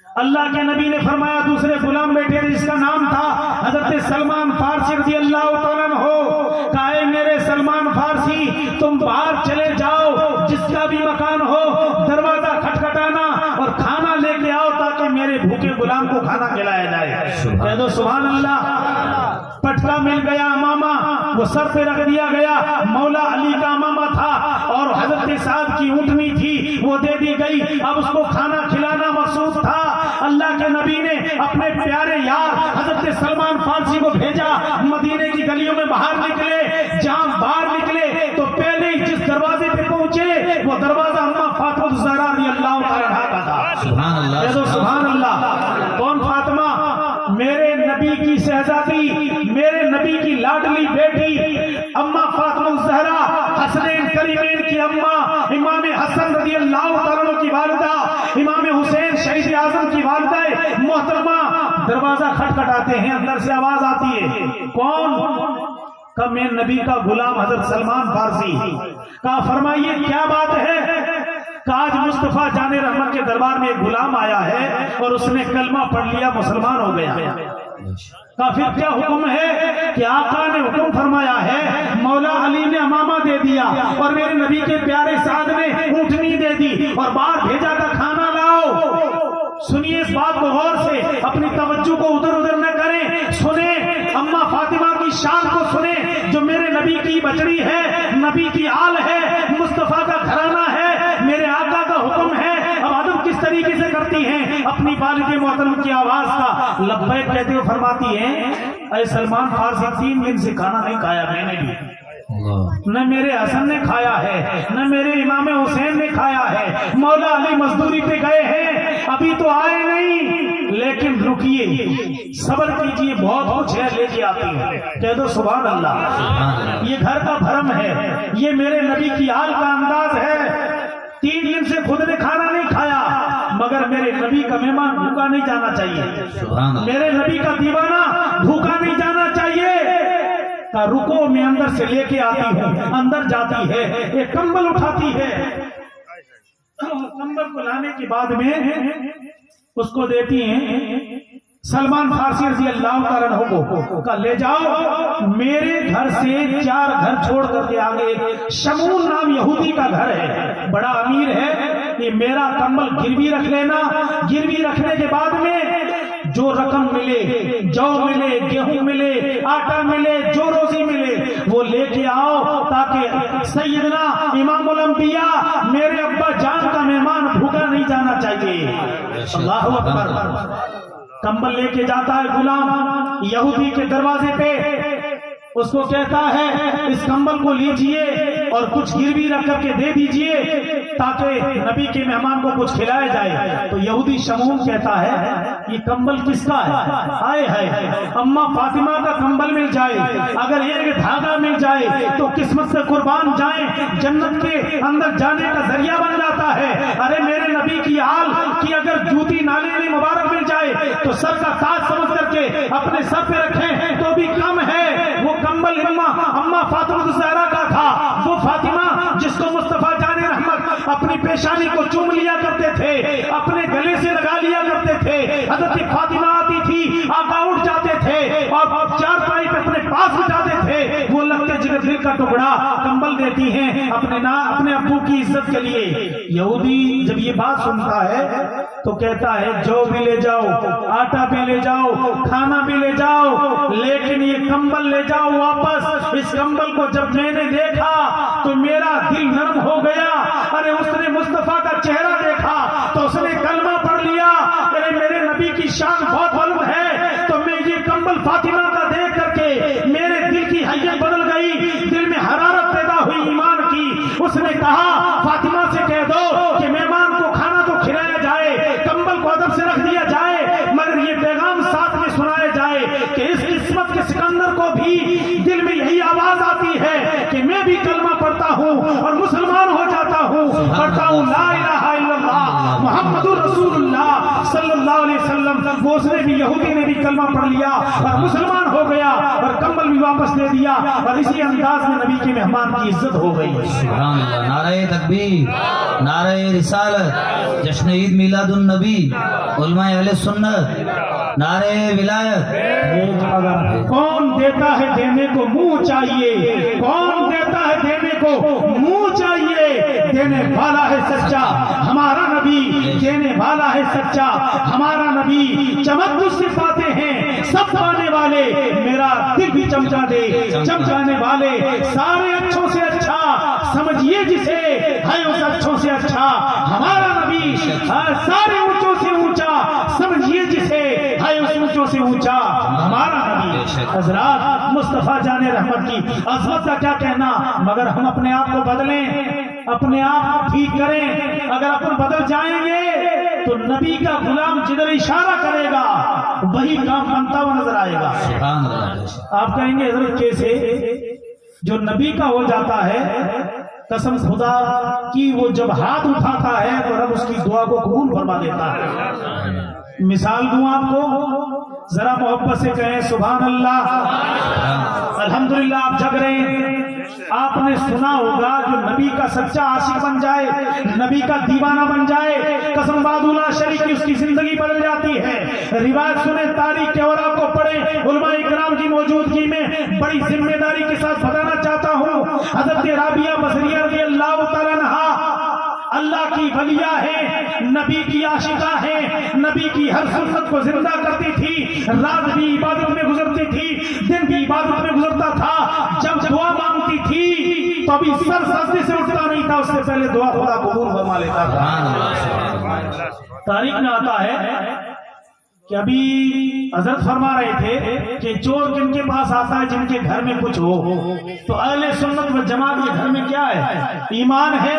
اللہ کے نبی نے فرمایا دوسرے غلام بیٹھے جس کا نام تھا حضرت سلمان فارسی رضی اللہ تعالیٰ عنہ, کہا اے میرے سلمان فارسی تم باہر چلے جاؤ, جس کا بھی مکان ہو دروازہ کھٹکھٹانا اور کھانا لے کے آؤ تاکہ میرے بھوکے غلام کو کھانا کھلایا جائے. کہہ دو سبحان اللہ. پٹکا مل گیا امامہ, وہ سر پہ رکھ دیا گیا. مولا علی کا امامہ تھا اور حضرت سعد کی اونٹنی تھی, وہ دے دی گئی. اب اس کو کھانا کھلانا مقصود تھا. اللہ کے نبی نے اپنے پیارے یار حضرت سلمان فارسی کو بھیجا. مدینے کی گلیوں میں باہر نکلے. جہاں باہر نکلے تو پہلے ہی جس دروازے پہ پہنچے وہ دروازہ اماں فاطمہ الزہرا رضی اللہ تعالیٰ عنہا کا تھا. سبحان اللہ. سبحان اللہ. کون فاطمہ؟ میرے نبی کی شہزادی, میرے نبی کی لاڈلی بیٹی اماں فاطمہ الزہرا, حسنین کریمین کی اماں, امام حسن رضی اللہ تعالیٰ عنہ کی والدہ, امام حسین شہید اعظم کی والدہ محترمہ. دروازہ کھٹکھٹاتے ہیں, اندر سے آواز آتی ہے. کون؟ کہ میں نبی کا غلام حضرت سلمان فارسی. کہا فرمائیے کیا بات ہے؟ کہ آج مصطفیٰ جان رحمت کے دربار میں ایک غلام آیا ہے اور اس نے کلمہ پڑھ لیا, مسلمان ہو گیا. کہا پھر کیا حکم ہے؟ کہ آقا نے حکم فرمایا ہے, مولا علی نے امامہ دے دیا اور میرے نبی کے پیارے سعد نے اونٹنی دے دی اور باہر بھیجا تھا کھانا لاؤ. سنیے اس بات کو غور سے, اپنی توجہ کو ادھر ادھر نہ کریں. سنیں اماں فاطمہ کی شان کو سنیں, جو میرے نبی کی بچڑی ہے, نبی کی آل ہے, مصطفیٰ کا گھرانہ ہے, میرے آقا کا حکم ہے. اب ادب کس طریقے سے کرتی ہیں, اپنی والد محترم کی آواز کا لبیک کہتے ہوئے فرماتی ہیں اے سلمان فارسی 3 دن سے کھانا نہیں کھایا میں نے بھی. نہ میرے حسن نے کھایا ہے، نہ میرے امام حسین نے کھایا ہے، مولا علی مزدوری پہ گئے ہیں، ابھی تو آئے نہیں، لیکن رکیے، صبر کیجئے، بہت کچھ ہے، لے کے آتی ہے۔ کہہ دو سبحان اللہ۔ یہ گھر کا بھرم ہے، یہ میرے نبی کی حال کا انداز ہے۔ 3 دن سے خود نے کھانا نہیں کھایا، مگر میرے نبی کا مہمان بھوکا نہیں جانا چاہیے، میرے نبی کا دیوانہ بھوکا نہیں جانا چاہیے۔ رکو میں اندر سے لے کے آتی ہوں، اندر جاتی ہے، ایک کمبل اٹھاتی ہے، کمبل کو لانے کے بعد میں اس کو دیتی ہیں۔ سلمان فارسی رضی اللہ تعالیٰ عنہ کو کہا لے جاؤ، میرے گھر سے 4 گھر چھوڑ کر کے آگے شمون نام یہودی کا گھر ہے، بڑا امیر ہے، یہ میرا کمبل گروی رکھ لینا، گروی رکھنے کے بعد میں جو رقم ملے، جو ملے، گیہوں ملے، آٹا ملے، جو روزی ملے وہ لے کے آؤ، تاکہ سیدنا امام الانبیاء میرے ابا جان کا مہمان بھوکا نہیں جانا چاہیے۔ اللہ اکبر۔ کمبل لے کے جاتا ہے غلام یہودی کے دروازے پہ، اس کو کہتا ہے اس کمبل کو لیجئے اور کچھ گروی رکھ کر کے دے دیجئے تاکہ نبی کے مہمان کو کچھ کھلایا جائے۔ تو یہودی شمون کہتا ہے یہ کمبل کس کا ہے؟ آئے ہے اماں فاطمہ کا کمبل مل جائے، اگر ایک دھاگا مل جائے تو قسمت سے قربان جائیں، جنت کے اندر جانے کا ذریعہ بن جاتا ہے۔ ارے میرے نبی کی آل کی اگر جوتی نالیاں مبارک مل جائے تو سر کا تاج سمجھ کر کے اپنے سر پہ رکھیں تو بھی کم ہے۔ وہ کمبل اماں فاطمہ الزہرا کا تھا، وہ فاطمہ جس کو مصطفیٰ جان رحمت اپنی پیشانی کو چوم لیا کرتے تھے، اپنے گلے سے لگا لیا کرتے تھے۔ حضرت فاطمہ آتی تھی، آقا اٹھ جاتے تھے اور 4 پائی پہ اپنے پاس بٹھاتے تھے، وہ لگتے جگہ دل کا ٹکڑا کمبل دیتی ہیں اپنے ابو کی عزت کے لیے۔ یہودی جب یہ بات سنتا ہے تو کہتا ہے جو بھی لے جاؤ، آٹا بھی لے جاؤ، کھانا بھی لے جاؤ، لیکن یہ کمبل لے جاؤ واپس۔ اس کمبل کو جب میں نے دیکھا تو میرا دل نرم ہو گیا۔ ارے اس نے مصطفیٰ کا چہرہ دیکھا تو اس نے کلمہ پڑھ لیا، ارے میرے نبی کی شان بہت بلند ہے۔ تو میں یہ کمبل فاطمہ کا دیکھ کر کے میرے دل کی حیت بدل گئی، دل میں حرارت پیدا ہوئی ایمان کی۔ اس نے کہا فاطمہ سے کہہ دو کہ مہمان کو کھانا تو کھلایا جائے، کمبل کو ادب سے رکھ دیا جائے، مگر یہ پیغام ساتھ میں سنایا جائے کہ اس قسمت کے سکندر کو بھی دل میں یہی آواز آتی ہے کہ میں بھی کلمہ پڑھتا ہوں اور مسلمان ہو جاتا ہوں، پڑھتا ہوں لا الہ الا اللہ محمد رسول اللہ صلی اللہ علیہ وسلم۔ وہ اس نے بھی، یہودی نے بھی کلمہ پڑھ لیا اور مسلمان ہو گیا اور کمبل بھی واپس دے دیا، اور اسی انداز میں نبی کے مہمان کی عزت ہو گئی۔ سبحان اللہ۔ نعرہ تکبیر، نعرہ رسالت، جشن عید میلاد النبی، علماء اہل سنت، نعرہ ولایت۔ کون دیتا ہے دینے کو منہ چاہیے، کون دیتا ہے دینے کو منہ چاہیے، دینے والا ہے سچا ہمارا نبی، دینے والا ہے سچا ہمارا نبی۔ چمک سے پاتے ہیں سب پانے والے، میرا دل بھی چمچا دے چمچانے والے، سارے اچھوں سے اچھا سمجھیے جسے ہے اس اچھوں سے اچھا ہمارا نبی، سارے اونچوں سے اونچا سمجھیے جسے ہے اس اونچوں سے اونچا ہمارا نبی۔ حضرات مصطفیٰ جان رحمت کی عظمت کا کیا کہنا، مگر ہم اپنے آپ کو بدلیں، اپنے آپ کو ٹھیک کریں۔ اگر اپن بدل جائیں گے تو نبی کا غلام جدھر اشارہ کرے گا وہی کام بنتا ہوا نظر آئے گا۔ آپ کہیں گے حضرت کیسے؟ جو نبی کا ہو جاتا ہے قسم خدا کی وہ جب ہاتھ اٹھاتا ہے تو رب اس کی دعا کو قبول فرما دیتا ہے۔ مثال دوں آپ کو، ذرا محبت سے کہیں سبحان اللہ، الحمدللہ۔ آپ جگ رہے ہیں، آپ نے سنا ہوگا جو نبی کا سچا عاشق بن جائے، نبی کا دیوانہ بن جائے، قسم بادولہ شریف کی اس کی زندگی بدل جاتی ہے۔ روایت سنیں، تاریخ کے اور آپ کو پڑھیں، علماء اکرام کی موجودگی میں بڑی ذمہ داری کے ساتھ بتانا چاہتا ہوں۔ حضرت رابعہ بصریہ رضی اللہ تعالیٰ عنہا اللہ کی ولیہ ہے، نبی کی عاشقہ ہے، نبی کی ہر سنت کو زندہ کرتی تھی، رات بھی عبادت میں گزرتی تھی، دن بھی عبادت میں گزرتا تھا۔ جب دعا مانگتی تھی تو ابھی سر سجدے سے اٹھتا نہیں تھا، اس سے پہلے دعا خدا قبول فرما لیتا تھا۔ تاریخ میں آتا ہے کہ ابھی حضرت فرما رہے تھے کہ چور جن کے پاس آتا ہے جن کے گھر میں کچھ ہو، تو اہل سنت و جماعت کے گھر میں کیا ہے؟ ایمان ہے۔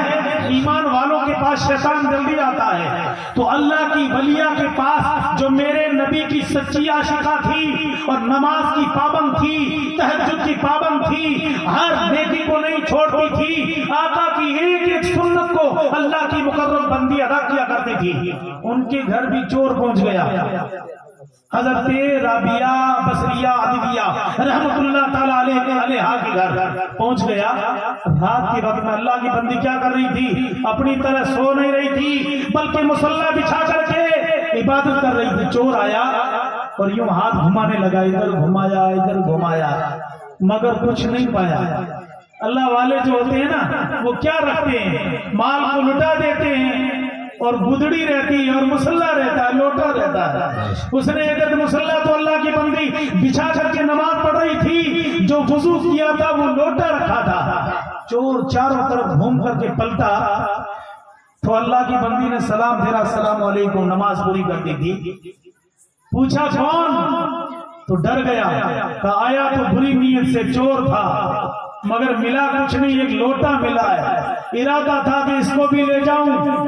ایمان والوں کے پاس شیطان جلدی آتا ہے، تو اللہ کی ولیہ کے پاس جو میرے نبی کی سچی عاشقہ تھی اور نماز کی پابند تھی، تہجد کی پابند تھی، ہر نیکی کو نہیں چھوڑتی تھی، آقا کی ایک ایک سنت کو اللہ کی مقرب بندی ادا کیا کرتی تھی، ان کے گھر بھی چور پہنچ گیا۔ حضرت رابعہ بصریہ عدویہ رحمت اللہ تعالی علیہا کے گھر پہنچ گیا۔ رات کے وقت میں اللہ کی بندی کیا کر رہی تھی؟ اپنی طرح سو نہیں رہی تھی، بلکہ مصلی بچھا کر کے عبادت کر رہی تھی۔ چور آیا اور یوں ہاتھ گھمانے لگا، ادھر گھمایا ادھر گھمایا، مگر کچھ نہیں پایا۔ اللہ والے جو ہوتے ہیں نا، وہ کیا رکھتے ہیں؟ مال کو لٹا دیتے ہیں، اور گدڑی رہتی ہے اور مسلح رہتا ہے، لوٹا رہتا ہے۔ اس نے ایک مسلح تو اللہ کی بندی بچھا کر کے نماز پڑھ رہی تھی، جو وضو کیا تھا وہ لوٹا رکھا تھا۔ چور چاروں طرف گھوم کر کے پلٹا تو اللہ کی بندی نے سلام پھیرا، السلام علیکم، نماز پوری کرتی تھی۔ پوچھا کون؟ تو ڈر گیا، کہا آیا تو بری نیت سے چور تھا، مگر ملا کچھ نہیں، ایک لوٹا ملا ہے، ارادہ تھا کہ اس کو بھی لے جاؤں،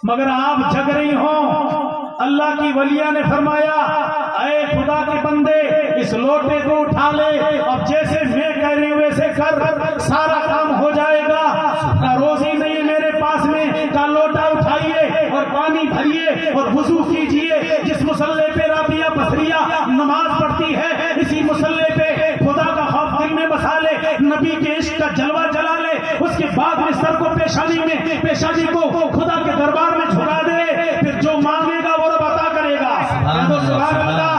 مگر آپ جگ رہی ہوں۔ اللہ کی ولیہ نے فرمایا، اے خدا کے بندے، اس لوٹے کو اٹھا لے، اب جیسے میں کہہ رہی ہوں ویسے کر، سارا کام ہو جائے گا۔ نہ روزی نہیں میرے پاس میں، کا لوٹا اٹھائیے اور پانی بھریے اور وضو کیجئے۔ جس مصلی پہ رابعہ بصریہ نماز پڑھتی ہے، اسی مصلی پہ خدا کا خوف دل میں بسا لے، نبی کے عشق کا جلوہ جلا لے، اس کے بعد میں سر کو پیشانی کو خدا کے دربار میں جھکا دے، پھر جو مانگے گا وہ رب عطا کرے گا۔ سبحان اللہ۔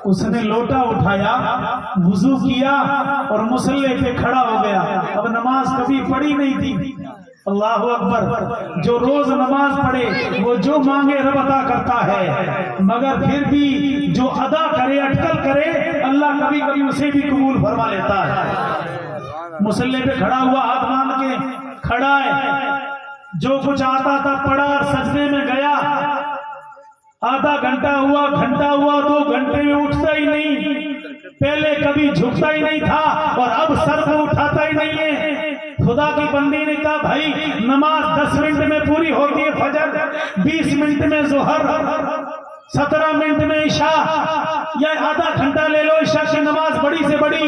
اس نے لوٹا اٹھایا، وضو کیا اور مصلی پہ کھڑا ہو گیا۔ اب نماز کبھی پڑھی نہیں تھی، اللہ اکبر۔ جو روز نماز پڑھے وہ جو مانگے رب عطا کرتا ہے، مگر پھر بھی جو ادا کرے، اٹکل کرے، اللہ کبھی کبھی اسے بھی قبول فرما لیتا ہے۔ مصلی پہ کھڑا ہوا، ہاتھ باندھ کے کھڑا ہے، جو کچھ آتا تھا پڑھا اور سجدے میں گیا۔ آدھا گھنٹہ ہوا، گھنٹہ ہوا، 2 گھنٹے میں اٹھتا ہی نہیں، پہلے کبھی جھکتا ہی نہیں تھا اور اب سر کو اٹھاتا ہی نہیں ہے۔ خدا کی بندی نے کہا، بھائی نماز 10 منٹ میں پوری ہوتی ہے، فجر 20 منٹ میں ظہر، 17 منٹ میں عشاء، یا آدھا گھنٹہ لے لو عشاء کی نماز بڑی سے بڑی۔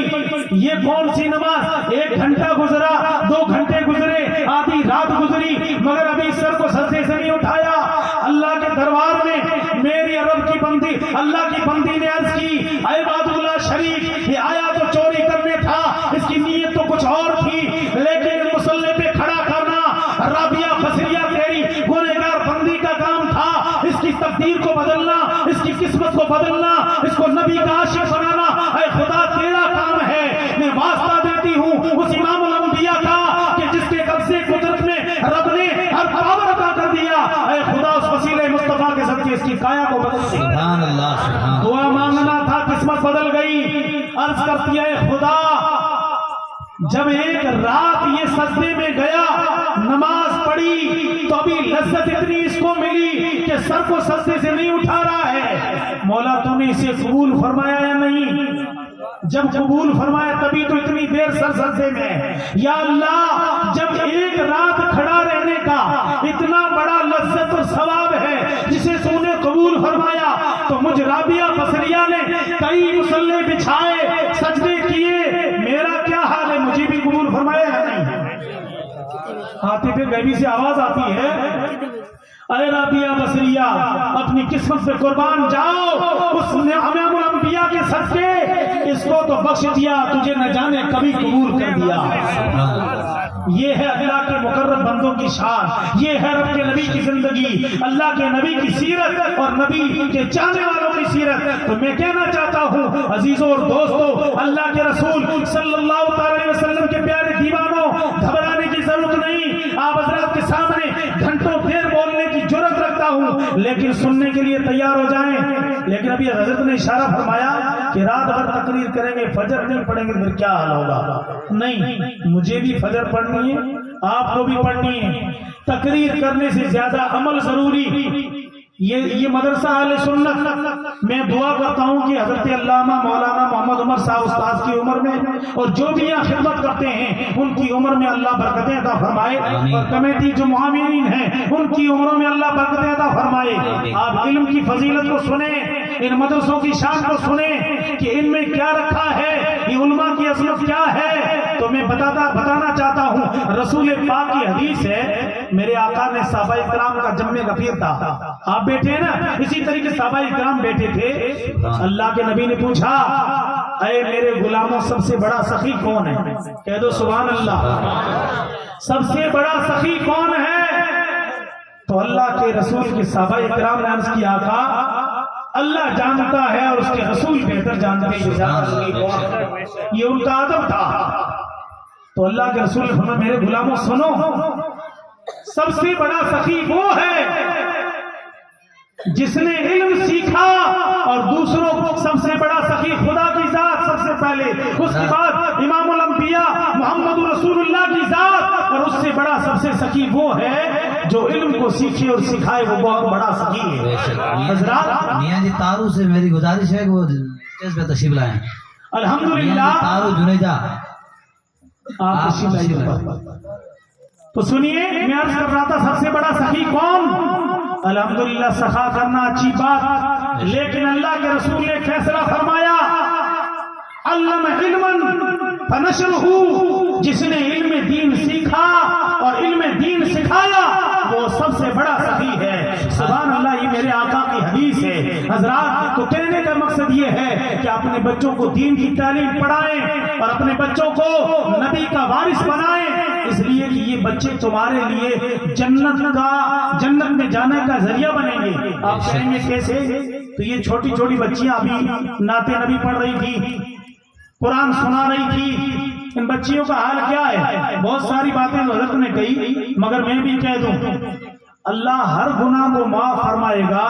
یہ کون سی نماز؟ 1 گھنٹہ گزرا، 2 گھنٹے گزرے، آدھی رات گزری، مگر ابھی سر کو سجدے سے نہیں اٹھایا۔ اللہ کے دربار میں میری عرب کی بندی، اللہ کی بندی نے عرض کی، اے عباد اللہ شریف، یہ آیا تو چوری کرنے تھا، اس کی نیت تو کچھ اور تھی، لیکن مصلی پہ کھڑا کرنا رابعہ بصریہ تیری گنہگار بندی کا کام تھا۔ اس کی تقدیر کو بدلنا، اس کی قسمت کو بدلنا، اس کو نبی کا عاشق بنانا، اے خدا تیرا کام ہے۔ میں واسطہ دیتی ہوں اس امام الانبیاء کا کہ جس کے قبضے قدرت میں رب نے ہر پاور عطا کر دیا، اے خدا اس وسیلے مصطفیٰ کے صدقے اس کی کایا کو بدل دے۔ سبحان اللہ، سبحان۔ دعا مانگنا تھا، قسمت بدل گئی۔ عرض کرتی ہے، خدا جب ایک رات یہ سجدے میں گیا، نماز پڑھی، تو ابھی لذت اتنی اس کو ملی کہ سر کو سجدے سے نہیں اٹھا رہا ہے۔ مولا تو نے اسے قبول فرمایا یا نہیں؟ جب قبول فرمایا تبھی تو اتنی دیر سر سجدے میں ہے۔ یا اللہ، جب ایک رات کھڑا رہنے کا اتنا بڑا لذت اور ثواب ہے جسے تو نے قبول فرمایا، تو مجھ رابعہ بصریہ نے کئی مصلی بچھائے، سجدے کیے، میرا کیا حال ہے؟ مجھے بھی قبول فرمایا یا نہیں؟ عاطف غیبی سے آواز آتی ہے، اے رابعہ بصریہ، اپنی قسمت سے قربان جاؤ، اس نے امام الانبیاء کے صدقے اس کو تو بخش دیا، تجھے نہ جانے کبھی قبول کر دیا۔ یہ ہے اللہ کے مقرب بندوں کی شان، یہ ہے رب کے نبی کی زندگی، اللہ کے نبی کی سیرت اور نبی کے چاہنے والوں کی سیرت۔ تو میں کہنا چاہتا ہوں عزیزوں اور دوستوں، اللہ کے رسول صلی اللہ علیہ وسلم کے پیارے دیوانوں، گھبرانے کی ضرورت نہیں۔ آپ حضرات کے سامنے گھنٹوں دیر بولنے کی جرأت رکھتا ہوں، لیکن سننے کے لیے تیار ہو جائیں۔ لیکن ابھی حضرت نے اشارہ فرمایا کہ رات بھر تقریر کریں گے، فجر نہیں پڑھیں گے، پھر کیا حال ہوگا؟ نہیں، مجھے بھی فجر پڑھنی ہے، آپ کو بھی پڑھنی ہے۔ تقریر کرنے سے زیادہ عمل ضروری، یہ مدرسہ اہل سنت، میں دعا کرتا ہوں کہ حضرت علامہ مولانا محمد عمر صاحب استاد کی عمر میں اور جو بھی یہاں خدمت کرتے ہیں ان کی عمر میں اللہ برکتیں عطا فرمائے، اور کمیٹی جو معاونین ہیں ان کی عمروں میں اللہ برکتیں عطا فرمائے۔ آپ علم کی فضیلت کو سنیں، ان مدرسوں کی شان کو سنیں کہ ان میں کیا رکھا ہے، یہ علماء کی عظمت کیا ہے۔ تو میں بتانا چاہتا ہوں، رسول پاک کی حدیث ہے، میرے آقا نے صحابہ کرام کا جمع غفیر تھا، آپ بیٹھے ہیں نا، اسی طریقے صحابہ کرام بیٹھے تھے۔ اللہ کے نبی نے پوچھا، اے میرے غلاموں سب سے بڑا سخی کون ہے؟ کہہ دو سبحان اللہ، سب سے بڑا سخی کون ہے؟ تو اللہ کے رسول کے صحابہ کرام نے عرض کیا، آقا اللہ جانتا ہے اور اس کے رسول بہتر جانتے ہیں، یہ ان کا ادب تھا۔ تو اللہ کے رسول نے فرمایا، میرے غلاموں سنو، سب سے بڑا سخی وہ ہے جس نے علم سیکھا، اور دوسروں کو سب سے بڑا سخی خدا کی ذات سب سے پہلے، اس کے بعد امام الانبیاء محمد رسول اللہ کی ذات، اور اس سے بڑا سب سے سخی وہ ہے جو علم کو سیکھے اور سکھائے، وہ بہت بڑا سخی ہے۔ حضرات میاں جی تارو سے میری گزارش ہے کہ وہ اس پہ تشریف لائیں۔ الحمدللہ تارو جنیجا آپ تشریف لائیے۔ تو سنیے، میں عرض کر رہا تھا سب سے بڑا سخی کون؟ الحمدللہ سخا کرنا اچھی بات، لیکن اللہ کے رسول نے فیصلہ فرمایا، علم علما فنشرہ، جس نے علم دین سیکھا اور علم دین سکھایا وہ سب سے بڑا سخی ہے۔ سبحان اللہ، یہ میرے آقا کی حدیث ہے۔ حضرات تو کہنے کا مقصد یہ ہے کہ اپنے بچوں کو دین کی تعلیم پڑھائیں اور اپنے بچوں کو نبی کا وارث بنائیں، اس لیے کہ یہ بچے تمہارے لیے جنت میں جانے کا ذریعہ بنیں گے۔ آپ کہیں گے کیسے؟ تو یہ چھوٹی چھوٹی بچیاں ابھی نعت نبی پڑھ رہی تھی، قرآن سنا رہی تھی، ان بچیوں کا حال کیا ہے؟ بہت ساری باتیں حضرت نے کہی، مگر میں بھی کہہ دوں، اللہ ہر گناہ کو معاف فرمائے گا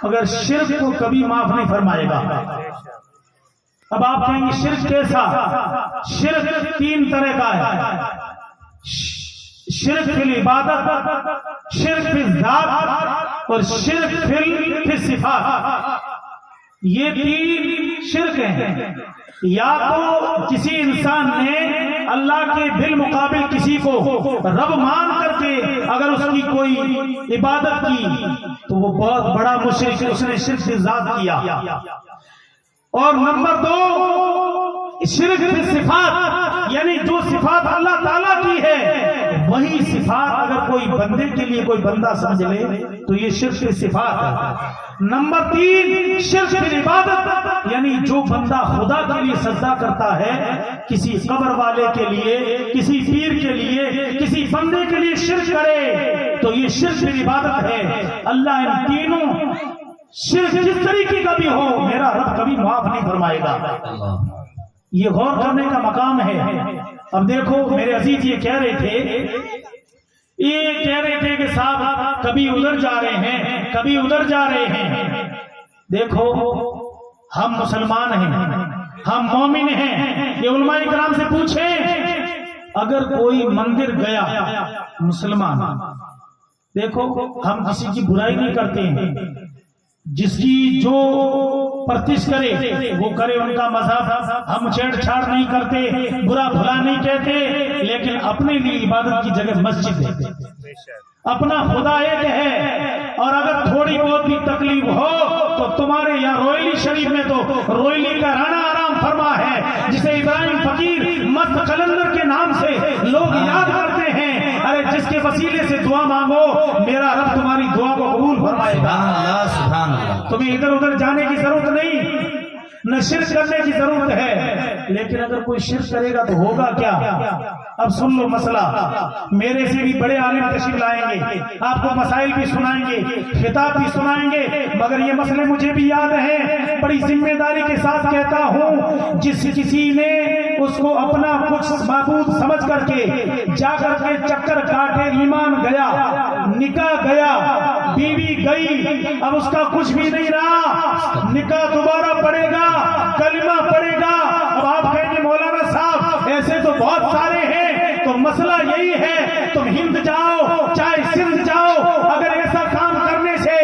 مگر شرک کو کبھی معاف نہیں فرمائے گا۔ اب آپ کہیں گے شرک کیسا؟ شرک تین طرح کا ہے، شرک فی العبادت، شرک فی الذات، اور شرک فی الصفات۔ یہ تین شرک ہیں۔ یا تو کسی انسان نے اللہ کے بالمقابل کسی کو رب مان کر کے اگر اس کی کوئی عبادت کی تو وہ بہت بڑا مشرک، اس نے شرک فی الذات کیا۔ اور نمبر دو، شرک فی الصفات، یعنی جو صفات اللہ تعالیٰ کی ہے وہی صفات اگر کوئی بندے کے لیے کوئی بندہ سمجھ لے تو یہ شرک فی الصفات ہے۔ نمبر تین، شرک فی العبادت، یعنی جو بندہ خدا کے لیے سجدہ کرتا ہے، کسی قبر والے کے لیے، کسی پیر کے لیے، کسی بندے کے لیے شرک کرے تو یہ شرک فی العبادت ہے۔ اللہ ان تینوں شرک جس طریقے کا بھی ہو میرا رب کبھی معاف نہیں فرمائے گا۔ یہ غور کرنے کا مقام ہے۔ اب دیکھو میرے عزیز، یہ کہہ رہے تھے کہ صاحب کبھی ادھر جا رہے ہیں، کبھی ادھر جا رہے ہیں۔ دیکھو ہم مسلمان ہیں، ہم مومن ہیں۔ یہ علماء کرام سے پوچھیں، اگر کوئی مندر گیا مسلمان، دیکھو ہم کسی کی برائی نہیں کرتے ہیں، جس کی جو پرتش کرے وہ کرے، ان کا مذہب، ہم چھیڑ چھاڑ نہیں کرتے، برا بھلا نہیں کہتے، لیکن اپنے لیے عبادت کی جگہ مسجد ہے، اپنا خدا ایک ہے۔ اور اگر تھوڑی بہت بھی تکلیف ہو تو تمہارے یہاں روئیلی شریف میں تو روئیلی کا رانا آرام فرما ہے، جسے ابراہیم فقیر مست قلندر کے نام سے لوگ یاد کرتے ہیں۔ ارے جس کے وسیلے سے دعا مانگو میرا رب تمہاری دعا کو قبول فرمائے گا۔ سبحان اللہ۔ تمہیں ادھر ادھر جانے کی ضرورت نہیں، نہ شرک کرنے کی ضرورت ہے، لیکن اگر کوئی شرک کرے گا تو ہوگا کیا؟ اب سن لو مسئلہ، میرے سے بھی بڑے عالم تشریف لائیں گے، آپ کو مسائل بھی سنائیں گے، خطاب بھی سنائیں گے، مگر یہ مسئلے مجھے بھی یاد ہیں۔ بڑی ذمہ داری کے ساتھ کہتا ہوں، جس کسی نے اس کو اپنا کچھ معبود سمجھ کر کے جا کر کے چکر کاٹے، ایمان گیا، نکاح گیا، بیوی گئی، اب اس کا کچھ بھی نہیں رہا، نکاح دوبارہ پڑے گا، کلمہ پڑے گا۔ اب آپ کہیں گے مولانا صاحب ایسے تو بہت سارے ہیں، تو مسئلہ یہی ہے، تم ہند جاؤ چاہے سندھ جاؤ، اگر ایسا کام کرنے سے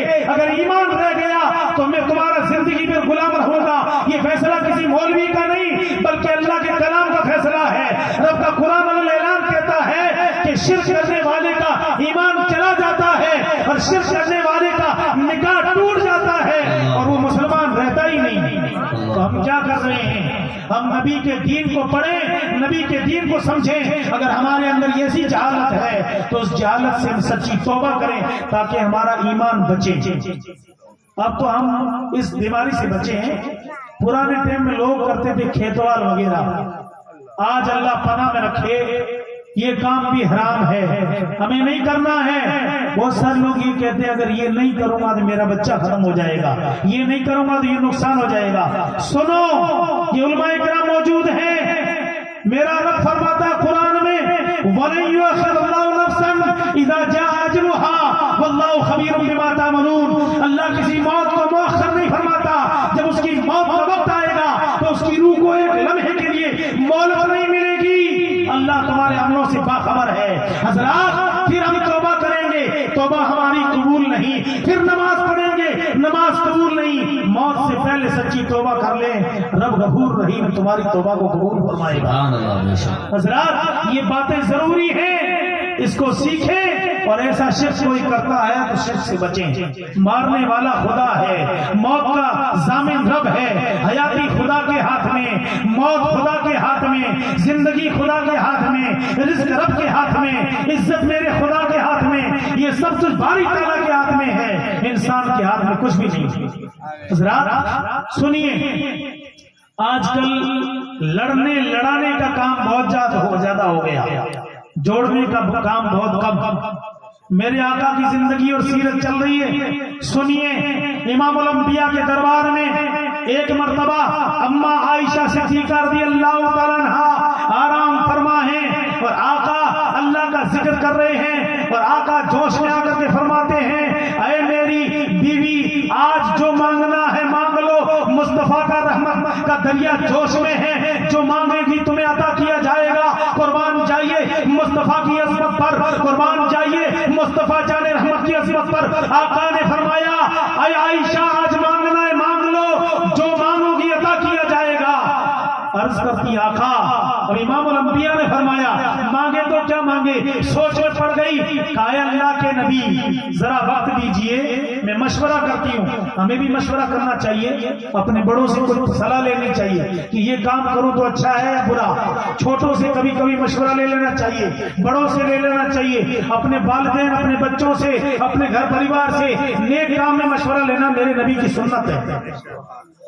شرک کرنے والے کا ایمان چلا جاتا ہے اور شرک کرنے والے کا نکاح ٹوٹ جاتا ہے اور وہ مسلمان رہتا ہی نہیں. تو ہم کیا کر رہے ہیں؟ ہم نبی کے دین کو پڑھیں, نبی کے دین کو سمجھیں. اگر ہمارے اندر ایسی جہالت ہے تو اس جہالت سے ہم سچی توبہ کریں تاکہ ہمارا ایمان بچے. اب تو ہم اس بیماری سے بچے ہیں. پرانے ٹائم میں لوگ کرتے تھے کھیتوال وغیرہ. آج اللہ پناہ میں رکھے یہ کام بھی حرام ہے, ہمیں نہیں کرنا ہے. بہت سارے لوگ یہ کہتے ہیں اگر یہ نہیں کروں گا تو میرا بچہ ختم ہو جائے گا, یہ نہیں کروں گا تو یہ نقصان ہو جائے گا. سنو, یہ علماء کرام موجود ہیں. میرا رب فرماتا ہے قرآن میں وَلَن يُؤَخِّرَ اللَّهُ نَفْسًا إِذَا جَاءَ أَجَلُهَا وَاللَّهُ خَبِيرٌ بِمَا تَعْمَلُونَ. اللہ کسی موت کو مؤخر نہیں فرماتا. جب اس کی موت کا وقت آئے گا تو اس کی روح کو ایک لمحے کے لیے مہلت نہیں ملے گی. اللہ تمہارے عملوں سے باخبر ہے. حضرات, پھر ہم توبہ کریں گے, توبہ ہماری قبول نہیں. پھر نماز پڑھیں گے, نماز قبول نہیں. موت سے پہلے سچی توبہ کر لیں, رب غفور رحیم تمہاری توبہ کو قبول فرمائے گا. حضرات, یہ باتیں ضروری ہیں, اس کو سیکھیں. اور ایسا شرک کوئی کرتا ہے تو شرک سے بچیں. مارنے والا خدا ہے, موت کا ضامن رب ہے. حیاتی خدا کے ہاتھ میں, موت خدا کے ہاتھ میں, زندگی خدا کے ہاتھ میں, رزق رب کے ہاتھ میں, عزت میرے خدا کے ہاتھ میں. یہ سب کچھ باری تعالیٰ کے ہاتھ میں ہے, انسان کے ہاتھ میں کچھ بھی نہیں. حضرات سنیے, آج کل لڑانے کا کام بہت زیادہ ہو گیا, جوڑنے کا کام بہت کم. میرے آقا کی زندگی اور سیرت چل رہی ہے. سنیے, امام الانبیاء کے دربار میں ایک مرتبہ اما عائشہ صدیقہ رضی اللہ تعالیٰ عنہا آرام فرما ہیں اور آقا اللہ کا ذکر کر رہے ہیں اور آقا جوش میں آ کر کے فرماتے ہیں اے میری بیوی, آج جو مانگنا ہے مانگ لو. مصطفیٰ کا رحمت کا دریا جوش میں ہے, جو مانگے گی تمہیں عطا کیا جائے گا. قربان جائیے مصطفیٰ کی عظمت پر, قربان جائیے مصطفیٰ جان رحمت کی عظمت پر. آقا نے فرمایا اے عائشہ, آج مانگنا ہے مانگ لو, جو مانگو گی عطا کیا جائے گا. عرض کرتی آقا, اور امام الانبیاء نے فرمایا مانگے تو کیا مانگے. سوچ میں پڑ گئی, کہا اللہ کے نبی ذرا وقت دیجئے, میں مشورہ کرتی ہوں. ہمیں بھی مشورہ کرنا چاہیے, اپنے بڑوں سے کچھ صلاح لینی چاہیے کہ یہ کام کروں تو اچھا ہے یا برا. چھوٹوں سے کبھی کبھی مشورہ لے لینا چاہیے, بڑوں سے لے لینا چاہیے, اپنے والدین, اپنے بچوں سے, اپنے گھر پریوار سے نیک کام میں مشورہ لینا میرے نبی کی سنت ہے.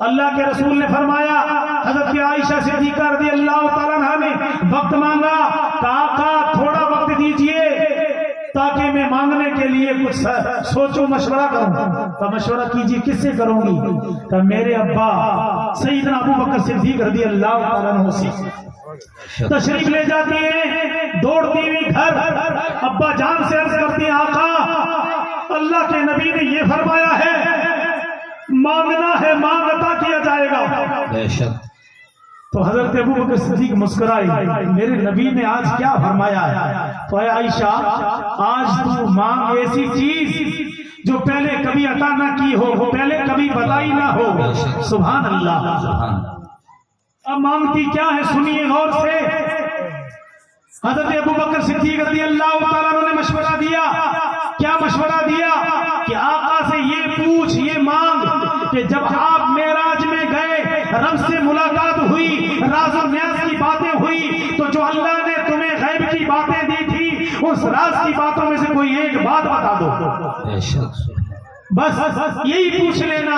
اللہ کے رسول نے فرمایا, حضرت عائشہ صدیقہ رضی اللہ تعالیٰ عنہا نے وقت مانگا, کہا تھوڑا وقت دیجئے تاکہ میں مانگنے کے لیے کچھ سوچو مشورہ کروں. تو مشورہ کیجئے, کس سے کروں گی؟ کہ میرے ابا سیدنا ابو بکر صدیق رضی اللہ تعالیٰ عنہ سے. تشریف لے جاتی ہیں, دوڑتی ہوئی گھر ابا جان سے عرض کرتی ہیں آقا اللہ کے نبی نے یہ فرمایا ہے مانگنا ہے مانگ عطا کیا جائے گا. تو حضرت ابو بکر صدیق مسکرائی, میرے نبی نے آج کیا فرمایا ہے؟ تو اے عائشہ, آج تو مانگ ایسی چیز جو پہلے کبھی عطا نہ کی ہو, پہلے کبھی بتائی نہ ہو. سبحان اللہ. اب مانگتی کیا ہے سنیے غور سے. حضرت ابو بکر صدیق رضی اللہ تعالیٰ عنہ نے مشورہ دیا. کیا مشورہ دیا؟ کہ آقا سے یہ پوچھ, یہ مانگ کہ جب آپ معراج میں گئے, رب سے ملاقات ہوئی, راز و نیاز کی باتیں ہوئی, تو جو اللہ نے تمہیں غیب کی باتیں دی تھی اس راز کی باتوں میں سے کوئی ایک بات بتا دو. بس یہی پوچھ لینا,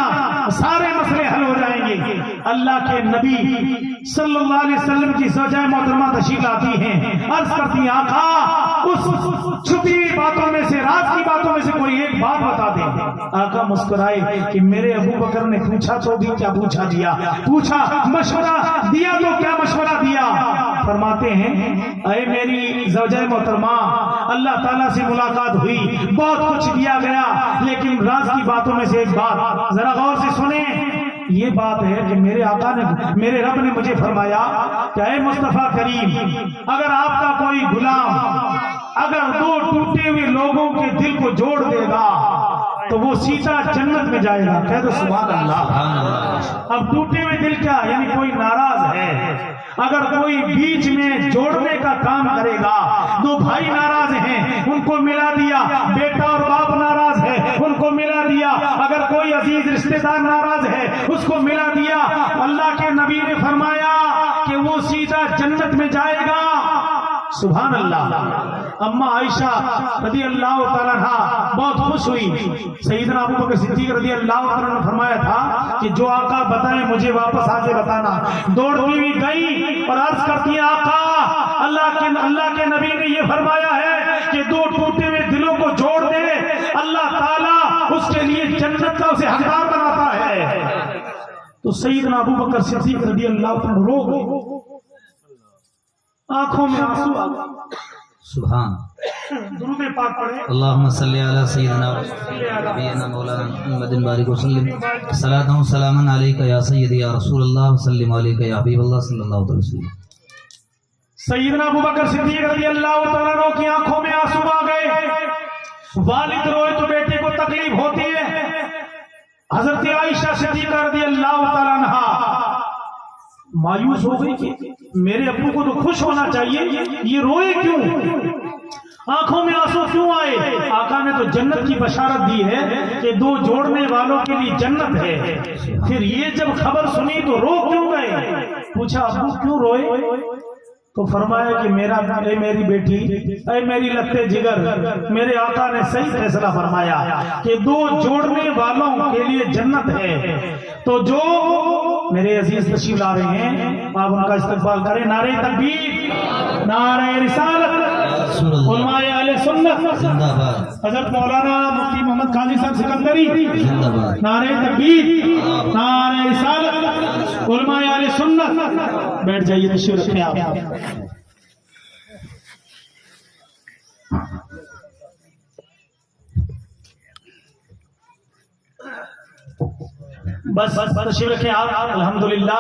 سارے مسئلے حل ہو جائیں گے. اللہ کے نبی صلی اللہ علیہ وسلم کی زوجہ محترمہ تشریف لاتی ہیں, عرض کرتی ہیں آقا اس چھپی باتوں میں سے, راز کی باتوں میں سے کوئی ایک بات بتا دیں. آقا مسکرائے کہ میرے ابو بکر نے پوچھا تو بھی کیا پوچھا دیا, پوچھا مشورہ دیا تو کیا مشورہ دیا. فرماتے ہیں اے میری زوجہ محترمہ, اللہ تعالیٰ سے ملاقات ہوئی, بہت کچھ دیا گیا, لیکن راز کی باتوں میں سے ایک بات ذرا غور سے سنیں. یہ بات ہے کہ میرے آقا نے, میرے رب نے مجھے فرمایا کہ اے مصطفیٰ کریم, اگر آپ کا کوئی غلام اگر دو ٹوٹے ہوئے لوگوں کے دل کو جوڑ دے گا تو وہ سیدھا جنت میں جائے گا. کہہ دو سبحان اللہ. اب ٹوٹے ہوئے دل کیا, یعنی کوئی ناراض ہے, اگر کوئی بیچ میں جوڑنے کا کام کرے گا, دو بھائی ناراض کو ملا دیا، بیٹا اور باپ ناراض ہے ان کو ملا دیا، اگر کوئی عزیز رشتہ دار ناراض ہے اس کو ملا دیا۔ اللہ کے نبی نے فرمایا کہ وہ سیدھا جنت میں جائے گا۔ سبحان اللہ۔ اما عائشہ رضی اللہ تعالیٰ عنہ بہت خوش ہوئی۔ سیدنا ابو بکر صدیق رضی اللہ تعالیٰ نے فرمایا تھا کہ جو آقا بتائیں مجھے واپس آ کے بتانا۔ دوڑتی ہوئی گئی اور عرض کرتی ہے آقا اللہ کے نبی نے یہ فرمایا ہے کہ دو ٹوٹے ہوئے دلوں کو جوڑ دے، اللہ تعالیٰ اس کے لیے جنت کا اسے حقدار بناتا ہے۔ تو سیدنا ابو بکر صدیق رضی اللہ تعالیٰ رو گئے، آنکھوں میں آنسو آ گئے۔ سبحان درود پاک پڑھیں۔ اللہم صلی علی سیدنا نبینا مولانا محمد بارک وسلم صلاۃ و سلاما علیک یا سیدی یا رسول اللہ وسلم علیک یا حبیب اللہ صلی اللہ علیہ وسلم۔ سیدنا ابو بکر صدیق رضی اللہ تعالیٰ عنہ کی آنکھوں میں آنسو آ گئے۔ والد روئے تو بیٹے کو تکلیف ہوتی ہے۔ حضرت عائشہ صدیقہ رضی اللہ تعالیٰ عنہ مایوس ہو گئی کہ میرے ابو کو تو خوش ہونا چاہیے، یہ روئے کیوں، آنکھوں میں آنسو کیوں آئے؟ آقا نے تو جنت کی بشارت دی ہے کہ دو جوڑنے والوں کے لیے جنت ہے، پھر یہ جب خبر سنی تو رو کیوں گئے؟ پوچھا ابو کیوں روئے؟ تو فرمایا کہ اے میری بیٹی، اے میری لتے جگر، میرے آقا نے صحیح فیصلہ فرمایا کہ دو جوڑنے والوں کے لیے جنت ہے۔ تو جو میرے عزیز تشریف لا رہے ہیں آپ ان کا استقبال کریں۔ نعرہ تکبیر، نعرہ رسالت، علماء اہل سنت زندہ باد، حضرت مولانا مفتی محمد قاضی صاحب سکندری، زندہ باد، نعرہ تکبیر، نعرہ رسالت، علماء اہل سنت۔ بیٹھ جائیے، تشریف رکھیں آپ۔ بس تشریف رکھیں آپ۔ الحمدللہ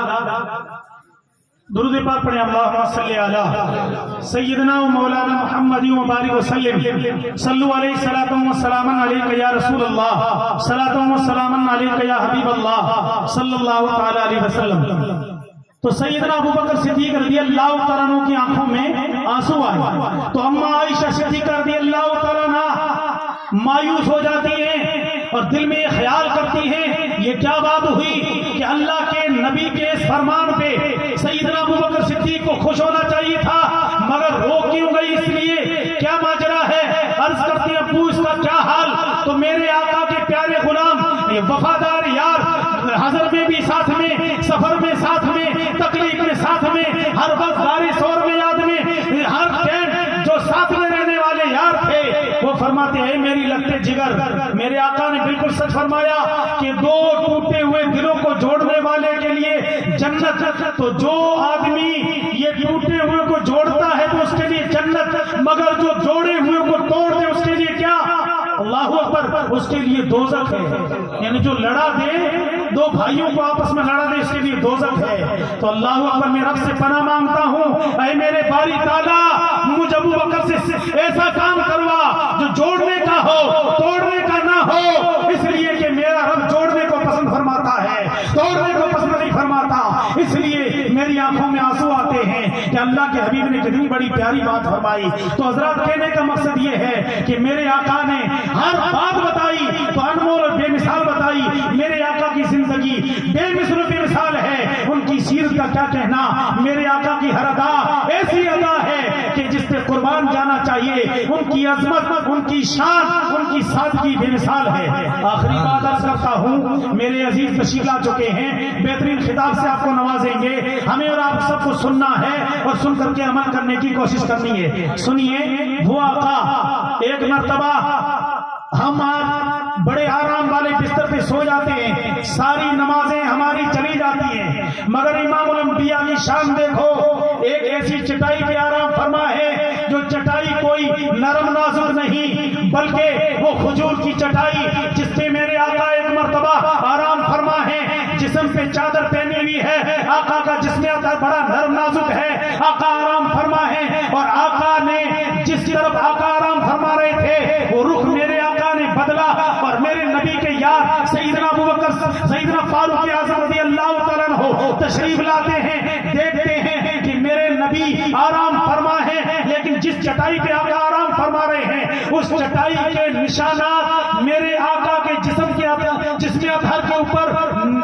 درود پاک پڑھیں۔ اللہم صلی علی سیدنا و مولانا محمد و بارک وسلم صلو علیہ الصلاۃ والسلام علیک یا رسول اللہ، صلاۃ والسلام علیک یا حبیب اللہ صلی اللہ تعالی علیہ وسلم۔ تو سیدنا ابو بکر صدیق رضی اللہ تعالیٰ عنہ کی آنکھوں میں آنسو آئے تو اما عائشہ صدیقہ رضی اللہ تعالیٰ عنہ مایوس ہو جاتی ہیں اور دل میں یہ خیال کرتی ہیں یہ کیا بات ہوئی کہ اللہ کے نبی کے اس فرمان پہ سیدنا ابو بکر صدیق کو خوش ہونا چاہیے تھا مگر رو کیوں گئی، اس لیے کیا ماجرا ہے؟ عرض کرتی ہیں ابو اس کا کیا حال؟ تو میرے آقا کے پیارے غلام، یہ وفادار یار، حضر میں بھی ساتھ میں، سفر میں ساتھ میں، تکلیف میں ساتھ میں، ہر وقت داری سور میں یاد میں، ہر ٹائم جو ساتھ میں رہنے والے یار تھے، وہ فرماتے ہیں میری لگتے جگر، میرے آقا نے بالکل سچ فرمایا کہ دو ٹوٹے ہوئے دلوں کو جوڑنے والے کے لیے جنت۔ تو جو آدمی یہ ٹوٹے ہوئے کو جوڑتا ہے تو اس کے لیے جنت، مگر جو جوڑے ہوئے کو توڑ دے اس کے لیے کیا؟ اللہ اکبر، اس کے لیے دوزخ ہے۔ یعنی جو لڑا دے، دو بھائیوں کو آپس میں لڑا دے، اس کے لیے دوزخ ہے۔ تو اللہ اکبر، میں رب سے پناہ مانگتا ہوں، اے میرے باری تعالیٰ مجھ ابو بکر سے ایسا کام کروا جو جوڑنے کا ہو، توڑنے کا نہ ہو، اس لیے کہ میرا رب جوڑنے کو پسند فرماتا ہے، توڑنے کو پسند نہیں فرماتا۔ اس لیے میری آنکھوں میں آنسو آتے ہیں کہ اللہ کے حبیب نے کتنی بڑی پیاری بات فرمائی۔ تو حضرات کہنے کا مقصد یہ ہے کہ میرے آقا نے ہر بات بتائی تو انمول اور بے مثال بتائی۔ میرے آقا کی زندگی بے مثل و بے مثال ہے، ان کی سیرت کا کیا کہنا۔ میرے آقا کی ہر ادا ایسی ادا ہے کہ جس پہ قربان جانا چاہیے، ان کی عظمت، ان کی شان، ان کی سادگی بے مثال ہے۔ آخری بات عرض کرتا ہوں، میرے عزیز تشریف لا چکے ہیں، بہترین خطاب سے آپ کو نوازیں گے، ہمیں اور آپ سب کو سننا ہے اور سن کر کے عمل کرنے کی کوشش کرنی ہے۔ سنیے، وہ آقا ایک مرتبہ ہم بڑے آرام والے بستر پہ سو جاتے ہیں، ساری نمازیں ہماری چلی جاتی ہیں، مگر امام الانبیاء کی شان دیکھو، ایک ایسی چٹائی پہ آرام فرما ہے جو چٹائی کوئی نرم نازک نہیں بلکہ وہ کھجور کی چٹائی جس پہ میرے آقا ایک مرتبہ آرام فرما ہے، جسم پہ چادر پہنی ہوئی ہے، آقا کا جسم بڑا نرم نازک ہے، آقا آرام فرما ہے، اور آقا نے جس طرف آقا آرام فرما رہے تھے وہ رخ میرے آقا نے بدلا، اور میرے نبی کے یار سیدنا ابوبکر، سیدنا فاروق اعظم رضی اللہ تعالیٰ عنہ تشریف لاتے ہیں، دیکھتے ہیں کہ میرے نبی آرام فرما ہے، لیکن جس چٹائی پہ آقا آرام فرما رہے ہیں اس چٹائی کے نشانات میرے آقا کے جسم کے اظہر کے اوپر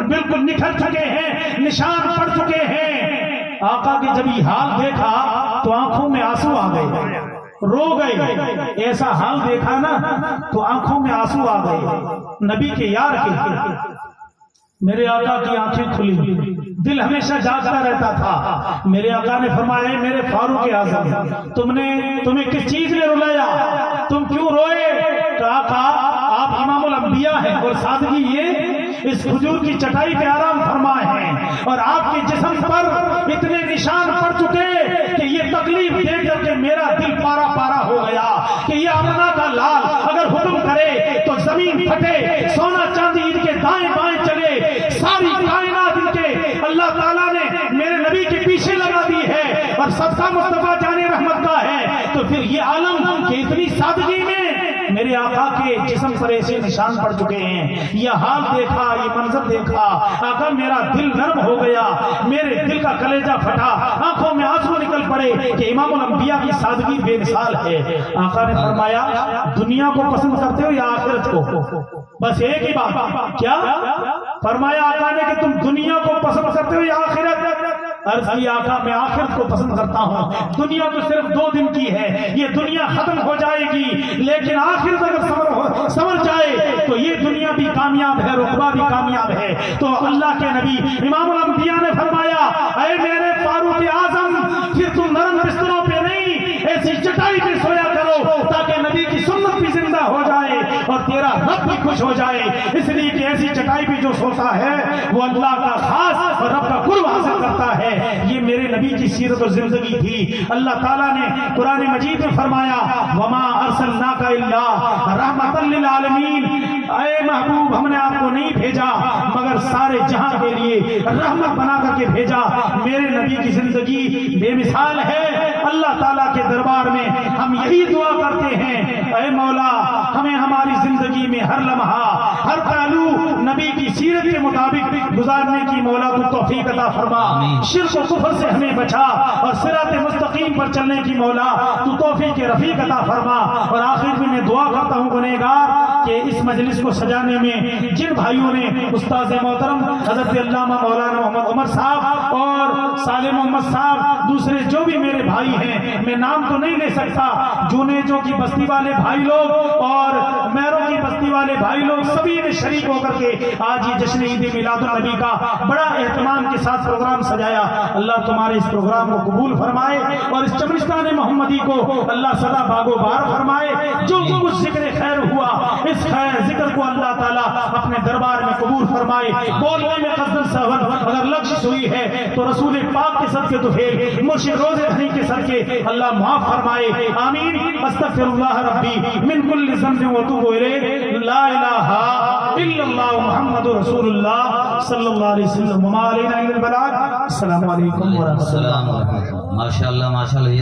بالکل نکھر چکے ہیں، نشان پڑ چکے ہیں۔ آقا کے جب یہ حال دیکھا تو آنکھوں میں آنسو آ گئے، رو گئے۔ ایسا حال دیکھا نا تو آنکھوں میں آنسو آ گئے نبی کے یار کے۔ میرے آقا کی آنکھیں کھلی، دل ہمیشہ جاگتا رہتا تھا۔ میرے آقا نے فرمایا میرے فاروق اعظم تمہیں کس چیز نے رلایا، تم کیوں روئے؟ آقا آپ امام الانبیاء ہیں اور سادگی یہ اس کھجور کی چٹائی پہ آرام فرما ہے اور آپ کے جسم پر اتنے نشان پڑ چکے کہ یہ تکلیف دے کر کے میرا دل پارا پارا ہو گیا کہ یہ آمنہ کا لال اگر حکم کرے تو زمین پھٹے، سونا چاندی ان کے دائیں بائیں چلے، ساری کائنات ان کے اللہ تعالیٰ نے میرے نبی کے پیچھے لگا دی ہے اور صدقہ مصطفیٰ جان رحمت کا ہے، تو پھر یہ عالم کہ اتنی سادگی میں میرے آقا کے جسم پر ایسے نشان پڑ چکے ہیں۔ یہ حال دیکھا، یہ منظر دیکھا، آقا میرا دل نرم ہو گیا، میرے دل کا کلیجہ پھٹا، آنکھوں میں آنسو نکل پڑے کہ امام الانبیاء کی سادگی بے مثال ہے۔ آقا نے فرمایا دنیا کو پسند کرتے ہو یا آخرت کو؟ بس ایک ہی بات، کیا فرمایا آقا نے کہ تم دنیا کو پسند کرتے ہو یا آخرت؟ عرض کی آقا میں آخرت کو پسند کرتا ہوں، دنیا تو صرف 2 دن کی ہے، یہ دنیا ختم ہو جائے گی، لیکن آخرت اگر سمر جائے تو یہ دنیا بھی کامیاب ہے، رقبہ بھی کامیاب ہے۔ تو اللہ کے نبی امام الانبیاء نے فرمایا اے میرے فاروق اعظم پھر تم نرم بستروں پہ نہیں ایسی چٹائی پہ سویا کرو تاکہ نبی کی سنت بھی زندہ ہو جائے اور تیرا رب بھی خوش ہو جائے، اس لیے کہ ایسی چٹائی پہ جو سوتا ہے وہ اللہ کا خاص اور رب کا قرب حاصل کرتا ہے۔ یہ میرے نبی کی سیرت و زندگی تھی۔ اللہ تعالیٰ نے قرآن مجید میں فرمایا وما ارسلناک الا رحمۃ للعالمین، اے محبوب ہم نے آپ کو نہیں بھیجا مگر سارے جہاں کے لیے رحمت بنا کر کے بھیجا۔ میرے نبی کی زندگی بے مثال ہے۔ اللہ تعالیٰ کے دربار میں ہم یہی دعا کرتے ہیں اے مولا ہمیں ہماری زندگی میں ہر لمحہ ہر پہلو نبی کی سیرت کے مطابق گزارنے کی مولا تو توفیق عطا فرما، شرک و کفر سے ہمیں بچا اور صراط مستقیم پر چلنے کی مولا تو توفیق رفیق عطا فرما۔ اور آخر میں دعا کرتا ہوں گنہگار کہ اس مجلس کو سجانے میں جن بھائیوں نے استاد محترم حضرت علامہ مولانا محمد عمر صاحب اور صالح محمد صاحب، دوسرے جو بھی میرے بھائی ہیں میں نام تو نہیں لے سکتا، جونیجو کی بستی والے بھائی لوگ اور میرو کی بستی والے بھائی لوگ سبھی نے شریک ہو کر کے آج یہ جشن عید میلاد النبی کا بڑا اہتمام کے ساتھ پروگرام سجایا۔ اللہ تمہارے اس پروگرام کو قبول فرمائے اور اس چمنستان محمدی کو اللہ سدا باغو بار فرمائے۔ جو کچھ ذکر خیر ہوا اس خیر ذکر کو اللہ تعالیٰ اپنے دربار میں قبول فرمائے۔ بولنے میں قصدن سہون اگر لغزش ہوئی ہے تو رسول پاک کے صدقے تو پھر مرشد روز دھنی کے صدقے اللہ معاف فرمائے، آمین۔ استغفر اللہ ربی من کل ذنب واتوب الیہ، لا الہ الا اللہ محمد رسول اللہ صلی اللہ علیہ وسلم، وما علینا الا البلاغ۔ السلام علیکم ورحمۃ اللہ۔ ماشاء اللہ ماشاء اللہ۔